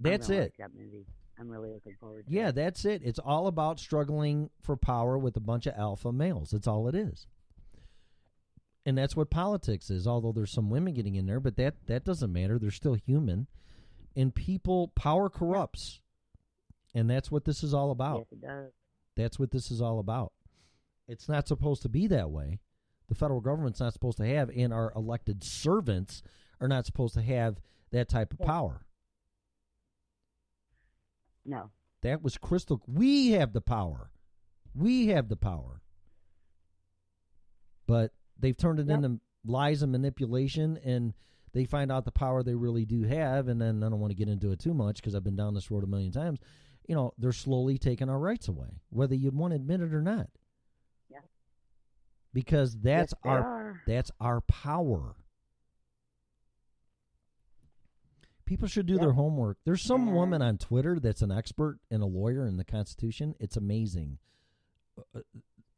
That's it. Like that movie. I'm really looking forward to it. That's it. It's all about struggling for power with a bunch of alpha males. That's all it is. And that's what politics is, although there's some women getting in there, but that doesn't matter. They're still human. And power corrupts. And that's what this is all about. Yes, it does. That's what this is all about. It's not supposed to be that way. The federal government's not supposed to have, and our elected servants are not supposed to have that type of power. No. That was crystal. We have the power. We have the power. But they've turned it into lies and manipulation, and they find out the power they really do have, and then I don't want to get into it too much because I've been down this road a million times. You know, they're slowly taking our rights away, whether you'd want to admit it or not. Yeah. Because that's our power. People should do their homework. There's some woman on Twitter that's an expert and a lawyer in the Constitution. It's amazing.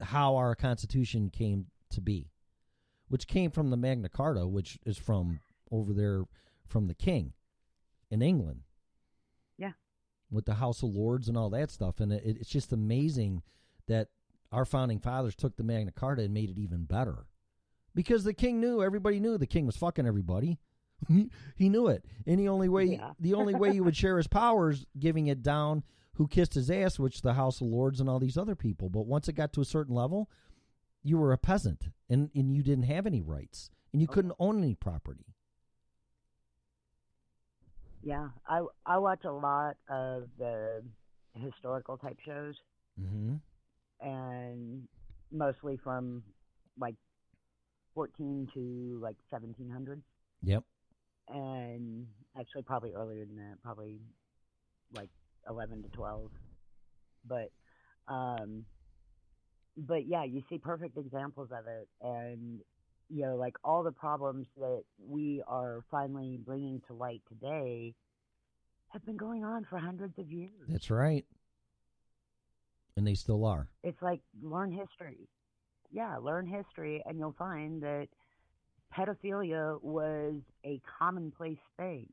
how our Constitution came to be, which came from the Magna Carta, which is from over there from the King in England. Yeah. With the House of Lords and all that stuff. And it's just amazing that our founding fathers took the Magna Carta and made it even better. Because the King knew, everybody knew the King was fucking everybody. He knew it. And the only way you would share his powers, giving it down who kissed his ass, which the House of Lords and all these other people. But once it got to a certain level, you were a peasant and you didn't have any rights and you couldn't own any property. Yeah, I watch a lot of the historical type shows, and mostly from like 14 to like 1700s. Yep. And actually probably earlier than that, probably like 11 to 12. But yeah, you see perfect examples of it. And, you know, like all the problems that we are finally bringing to light today have been going on for hundreds of years. That's right. And they still are. It's like, learn history. Yeah, learn history, and you'll find that pedophilia was a commonplace thing.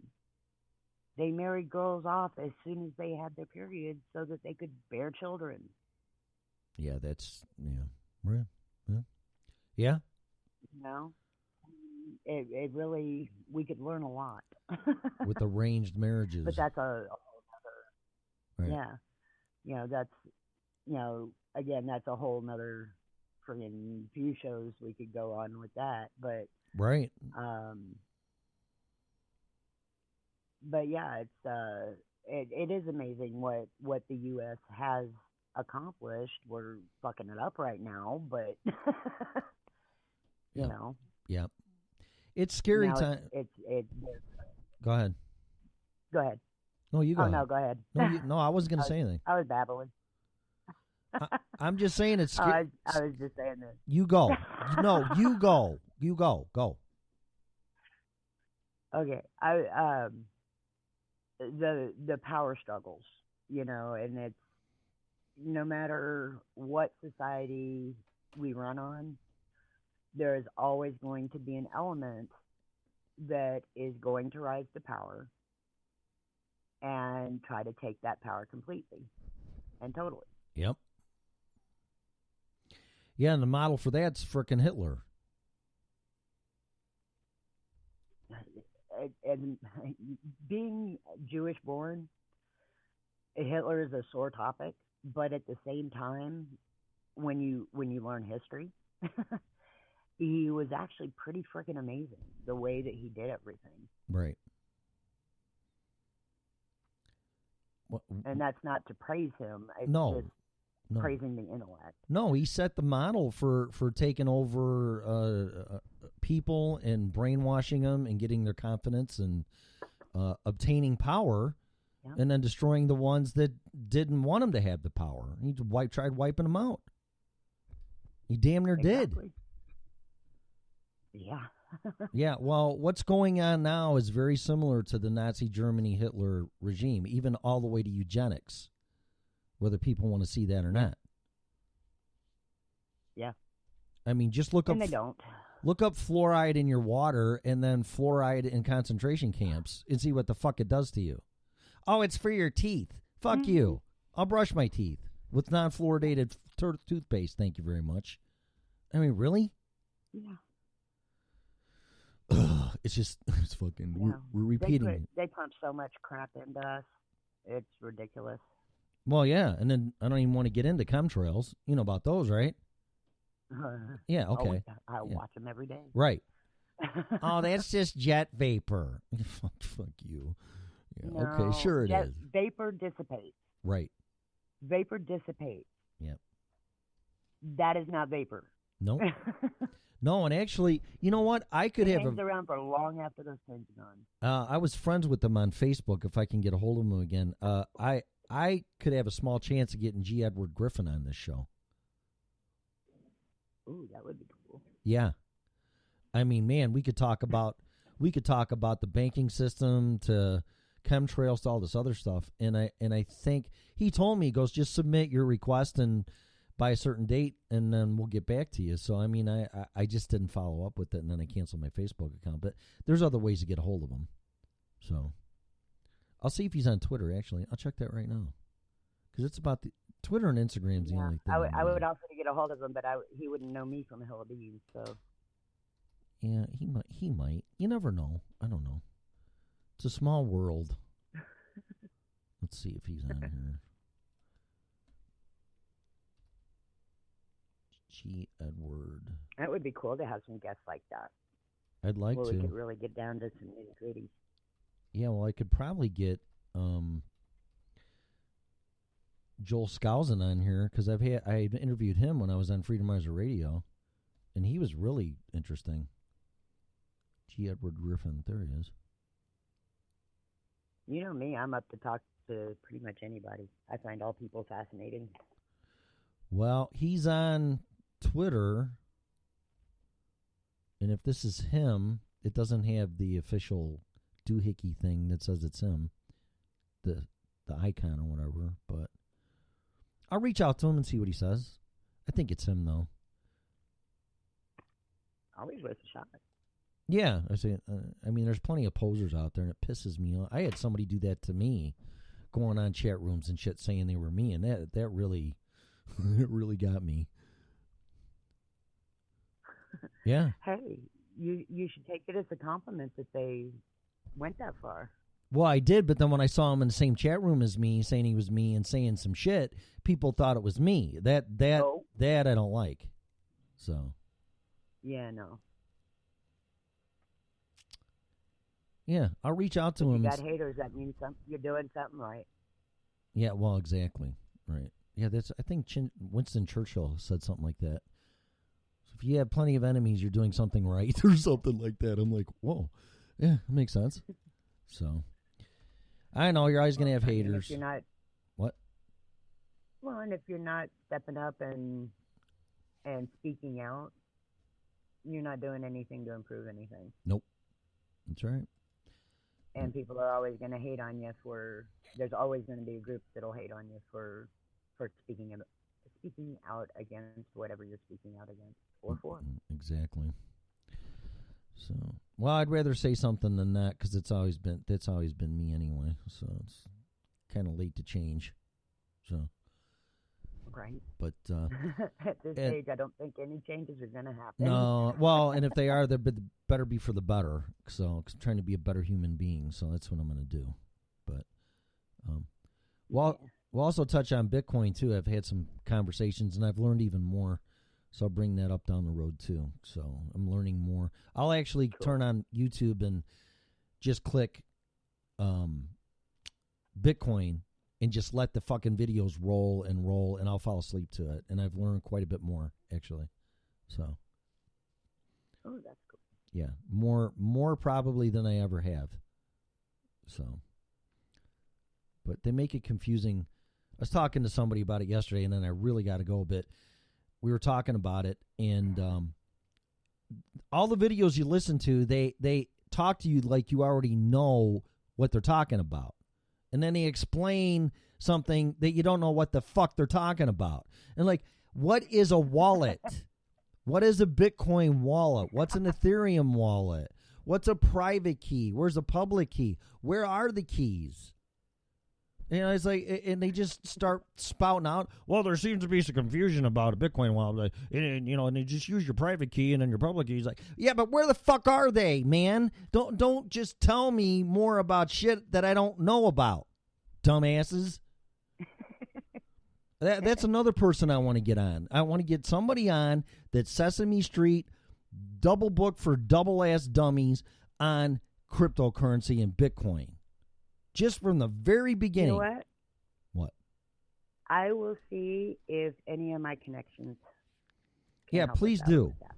They married girls off as soon as they had their periods so that they could bear children. Yeah, yeah. Yeah. You know, it really, we could learn a lot. With arranged marriages. But that's a whole other, right. Yeah. You know, that's, you know, again, that's a whole nother friggin' few shows we could go on with that. But, right. But yeah, it's it is amazing what the U.S. has accomplished. We're fucking it up right now, but you know. Yep. It's scary time. Go ahead. Go ahead. No, you go. Oh ahead. no, go ahead. No, I wasn't going to say anything. I was babbling. I'm just saying it's scary. I was just saying this. You go. No, you go. You go. Go. Okay. The power struggles, you know, and it's no matter what society we run on, there is always going to be an element that is going to rise to power and try to take that power completely and totally. Yep. Yeah, and the model for that's frickin' Hitler. And being Jewish born, Hitler is a sore topic, but at the same time, when you learn history, he was actually pretty freaking amazing the way that he did everything. Right. And that's not to praise him. It's just praising the intellect. No, he set the model for taking over people and brainwashing them and getting their confidence and obtaining power, and then destroying the ones that didn't want him to have the power. He tried wiping them out. He damn near did. Yeah. Yeah, well, what's going on now is very similar to the Nazi Germany Hitler regime, even all the way to eugenics, whether people want to see that or not. Yeah. I mean, just look up. And they don't. Look up fluoride in your water and then fluoride in concentration camps and see what the fuck it does to you. Oh, it's for your teeth. Fuck you. I'll brush my teeth with non-fluoridated toothpaste. Thank you very much. I mean, really? Yeah. It's fucking, we're repeating it. They pump so much crap into us. It's ridiculous. Well, yeah, and then I don't even want to get into chemtrails. You know about those, right? Yeah, okay. I watch them every day. Right. Oh, that's just jet vapor. Fuck you. Yeah, no, okay, sure it is. Vapor dissipates. Right. Vapor dissipates. Yep. That is not vapor. Nope. No, and actually, you know what? I could have hangs around for long after those things are gone. I was friends with them on Facebook. If I can get a hold of them again, I could have a small chance of getting G. Edward Griffin on this show. Ooh, that would be cool. Yeah, I mean, man, we could talk about the banking system to chemtrails to all this other stuff, and I think he told me, he goes, just submit your request, and by a certain date, and then we'll get back to you. So, I mean, I just didn't follow up with it, and then I canceled my Facebook account. But there's other ways to get a hold of him. So, I'll see if he's on Twitter, actually. I'll check that right now. Because it's about the Twitter and Instagram's the only thing. I would offer to get a hold of him, but he wouldn't know me from a hill of beans, so. Yeah, he might. You never know. I don't know. It's a small world. Let's see if he's on here. G. Edward. That would be cool to have some guests like that. I'd like to. We could really get down to some nitty-gritty. Yeah, well, I could probably get Joel Skousen on here, because I interviewed him when I was on Freedomizer Radio, and he was really interesting. G. Edward Griffin. There he is. You know me, I'm up to talk to pretty much anybody. I find all people fascinating. Well, he's on Twitter, and if this is him, it doesn't have the official doohickey thing that says it's him, the icon or whatever, but I'll reach out to him and see what he says. I think it's him, though. Always worth a shot. Yeah, I mean, there's plenty of posers out there, and it pisses me off. I had somebody do that to me, going on chat rooms and shit, saying they were me, and that really, it really got me. Yeah. Hey, you should take it as a compliment that they went that far. Well, I did, but then when I saw him in the same chat room as me, saying he was me and saying some shit, people thought it was me. That I don't like. So. Yeah, no. Yeah, I'll reach out to him. You got haters, that means you're doing something right. Yeah, well, exactly. Right. Yeah, I think Winston Churchill said something like that. So if you have plenty of enemies, you're doing something right, or something like that. I'm like, whoa. Yeah, that makes sense. So, I know, you're always going to have haters. If you're not, what? Well, and if you're not stepping up and speaking out, you're not doing anything to improve anything. Nope. That's right. And people are always going to hate on you there's always going to be a group that'll hate on you for speaking out against whatever you're speaking out against or for. Exactly. So, well, I'd rather say something than that, because that's always been me anyway. So it's kind of late to change. So. Right. But at this age, I don't think any changes are going to happen. No. Well, and if they are, they better be for the better. So, 'cause I'm trying to be a better human being. So that's what I'm going to do. But, we'll also touch on Bitcoin too. I've had some conversations, and I've learned even more. So I'll bring that up down the road too. So I'm learning more. I'll actually turn on YouTube and just click Bitcoin and just let the fucking videos roll, and I'll fall asleep to it. And I've learned quite a bit more, actually. So. Oh, that's cool. Yeah, more probably than I ever have. So. But they make it confusing. I was talking to somebody about it yesterday, and then I really got to go a bit. We were talking about it, and all the videos you listen to, they talk to you like you already know what they're talking about. And then they explain something that you don't know what the fuck they're talking about. And like, what is a wallet? What is a Bitcoin wallet? What's an Ethereum wallet? What's a private key? Where's a public key? Where are the keys? You know, it's like, and they just start spouting out, well, there seems to be some confusion about a Bitcoin wallet. And, you know, and they just use your private key and then your public key. It's like, yeah, but where the fuck are they, man? Don't just tell me more about shit that I don't know about, dumbasses. That's another person I want to get on. I want to get somebody on that's Sesame Street, double book for double-ass dummies on cryptocurrency and Bitcoin. Just from the very beginning. You know what? What? I will see if any of my connections can Yeah, help please us out do. with that.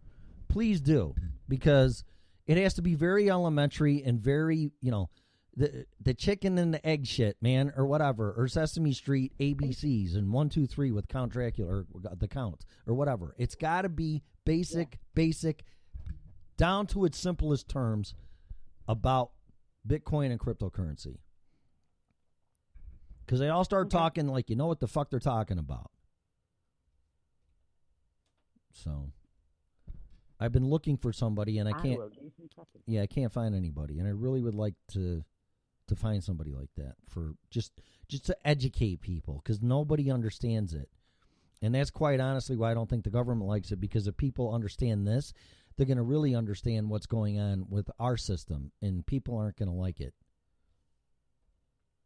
Please do. Because it has to be very elementary and very, you know, the chicken and the egg shit, man, or whatever, or Sesame Street ABCs and 1, 2, 3 with Count Dracula, or the count, or whatever. It's got to be basic, down to its simplest terms about Bitcoin and cryptocurrency. Because they all start talking like you know what the fuck they're talking about. So I've been looking for somebody, and I can't. will do some checking. Yeah, I can't find anybody, and I really would like to find somebody like that for just to educate people, because nobody understands it. And that's quite honestly why I don't think the government likes it, because if people understand this, they're going to really understand what's going on with our system, and people aren't going to like it.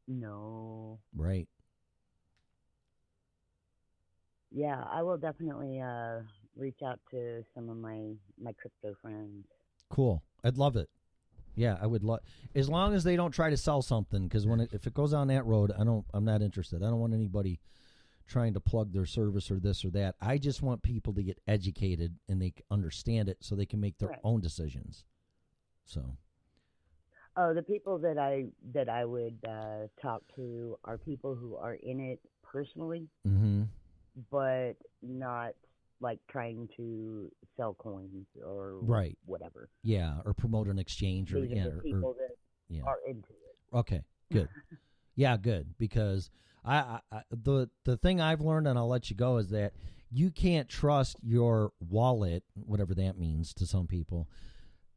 No. Right. Yeah, I will definitely reach out to some of my crypto friends. Cool. I'd love it. Yeah, I would love, as long as they don't try to sell something, because if it goes down that road, I'm not interested. I don't want anybody trying to plug their service or this or that. I just want people to get educated and they understand it so they can make their own decisions. So. Oh, the people that I would talk to are people who are in it personally, but not like trying to sell coins or whatever. Yeah, or promote an exchange, or These are the people that are into it. Okay, good. Yeah, good, because I the thing I've learned, and I'll let you go, is that you can't trust your wallet, whatever that means to some people,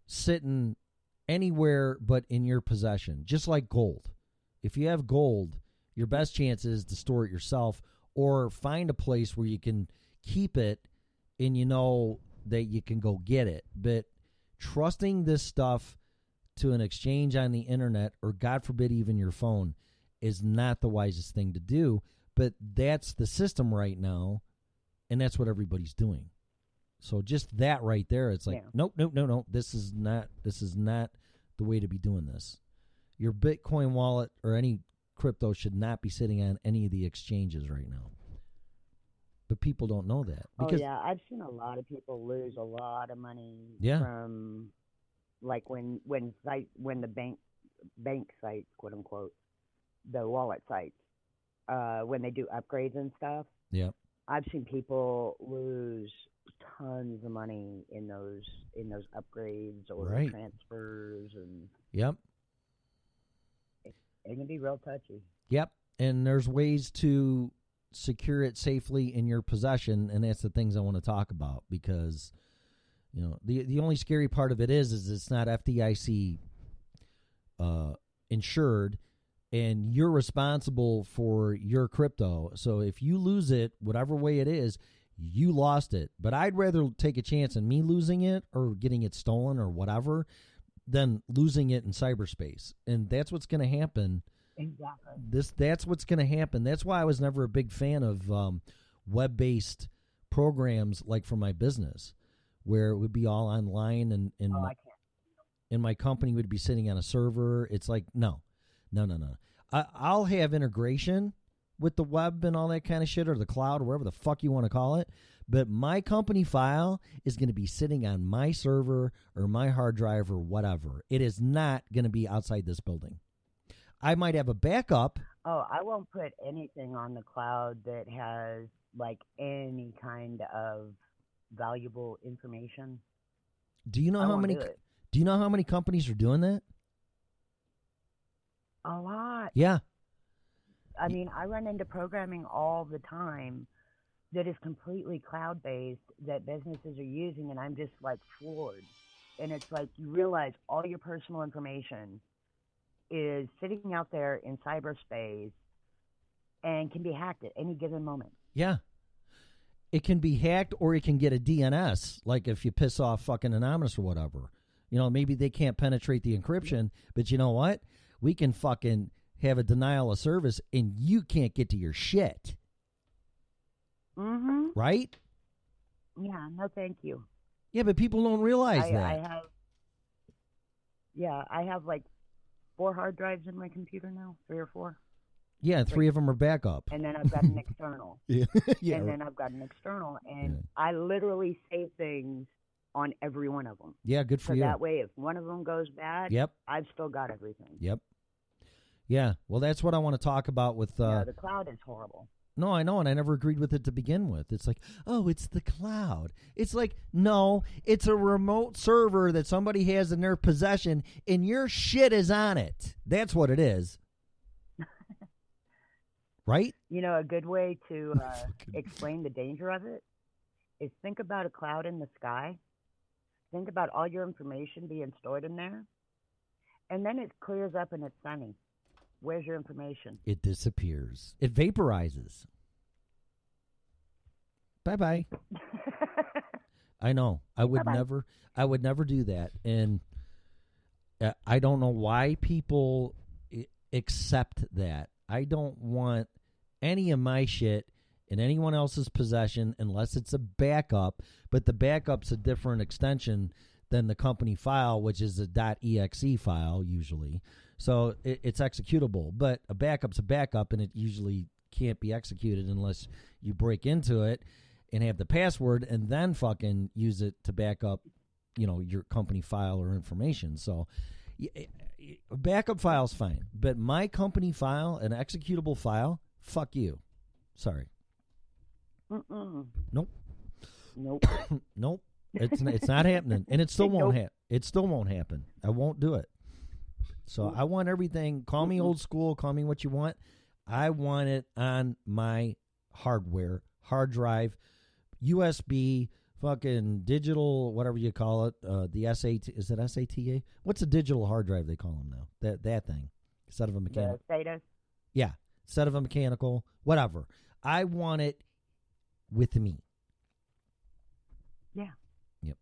sitting anywhere but in your possession, just like gold. If you have gold, your best chance is to store it yourself, or find a place where you can keep it and you know that you can go get it. But trusting this stuff to an exchange on the internet, or God forbid even your phone, is not the wisest thing to do. But that's the system right now, and that's what everybody's doing. So just that right there, it's like, nope. This is not the way to be doing this. Your Bitcoin wallet or any crypto should not be sitting on any of the exchanges right now. But people don't know that. Because, I've seen a lot of people lose a lot of money from, like, when the bank sites, quote unquote, the wallet sites, when they do upgrades and stuff. Yeah. I've seen people lose tons of money in those upgrades or transfers, and it can be real touchy. Yep. And there's ways to secure it safely in your possession, and that's the things I want to talk about, because the only scary part of it is it's not FDIC insured, and you're responsible for your crypto. So if you lose it, whatever way it is, you lost it. But I'd rather take a chance in me losing it or getting it stolen or whatever than losing it in cyberspace. And that's what's going to happen. Exactly. That's what's going to happen. That's why I was never a big fan of web-based programs like for my business, where it would be all online, and my company would be sitting on a server. It's like, no. I'll have integration with the web and all that kind of shit, or the cloud, or whatever the fuck you want to call it. But my company file is going to be sitting on my server or my hard drive or whatever. It is not going to be outside this building. I might have a backup. Oh, I won't put anything on the cloud that has like any kind of valuable information. Do you know how many companies are doing that? A lot. Yeah. I mean, I run into programming all the time that is completely cloud-based that businesses are using, and I'm just like floored. And it's like you realize all your personal information is sitting out there in cyberspace and can be hacked at any given moment. Yeah. It can be hacked, or it can get a DNS, like if you piss off fucking Anonymous or whatever. Maybe they can't penetrate the encryption, but you know what? We can fucking have a denial of service, and you can't get to your shit. Mm-hmm. Right? Yeah, no thank you. Yeah, but people don't realize that. I have like 4 hard drives in my computer now, 3 or 4. Yeah, 3 of them are backup. And then I've got an external. Yeah. And then I've got an external, and I literally save things on every one of them. Yeah, good for you. So that way, if one of them goes bad, I've still got everything. Yep. Yeah, well, that's what I want to talk about with... the cloud is horrible. No, I know, and I never agreed with it to begin with. It's like, oh, it's the cloud. It's like, no, it's a remote server that somebody has in their possession, and your shit is on it. That's what it is. Right? A good way to explain the danger of it is think about a cloud in the sky. Think about all your information being stored in there. And then it clears up and it's sunny. Where's your information? It disappears. It vaporizes. Bye-bye. I know. I would never do that. And I don't know why people accept that. I don't want any of my shit in anyone else's possession unless it's a backup, but the backup's a different extension than the company file, which is a .exe file usually. So it's executable, but a backup's a backup, and it usually can't be executed unless you break into it and have the password and then fucking use it to back up, your company file or information. So a backup file's fine, but my company file, an executable file, fuck you. Sorry. Mm-mm. Nope. Nope. It's not happening, and it still won't Nope. happen. It still won't happen. I won't do it. So I want everything. Call me old school. Call me what you want. I want it on my hardware, hard drive, USB, fucking digital, whatever you call it. The SAT, is it SATA? What's a digital hard drive they call them now? That thing instead of a mechanical. The SATA. Yeah, instead of a mechanical, whatever. I want it with me. Yeah. Yep.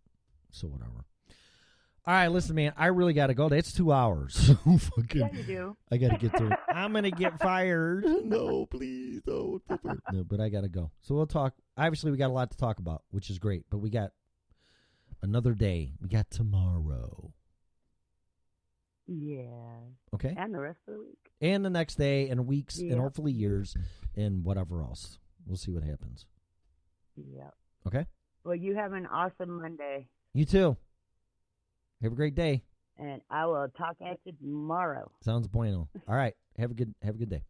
So whatever. All right, listen, man. I really got to go. That's 2 hours. So fucking. Yeah, you do. I got to get to it. I'm gonna get fired. No, please don't. No, but I got to go. So we'll talk. Obviously, we got a lot to talk about, which is great. But we got another day. We got tomorrow. Yeah. Okay. And the rest of the week. And the next day, and weeks, Yeah. and hopefully years, and whatever else. We'll see what happens. Yeah. Okay. Well, you have an awesome Monday, You too. Have a great day. and I will talk at you tomorrow. Sounds bueno. All right. Have a good day.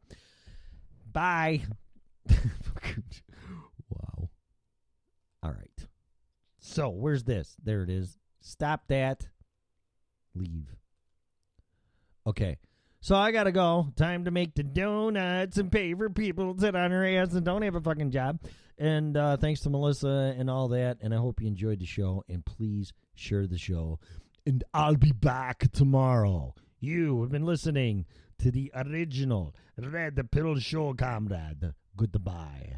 Bye. Wow. All right. So where's this? There it is. Stop that. Leave. Okay. So I gotta go. Time to make the donuts and pay for people that on her ass and don't have a fucking job. And thanks to Melissa and all that. And I hope you enjoyed the show. And please share the show. And I'll be back tomorrow. You have been listening to the original Red Pill Show, comrade. Goodbye.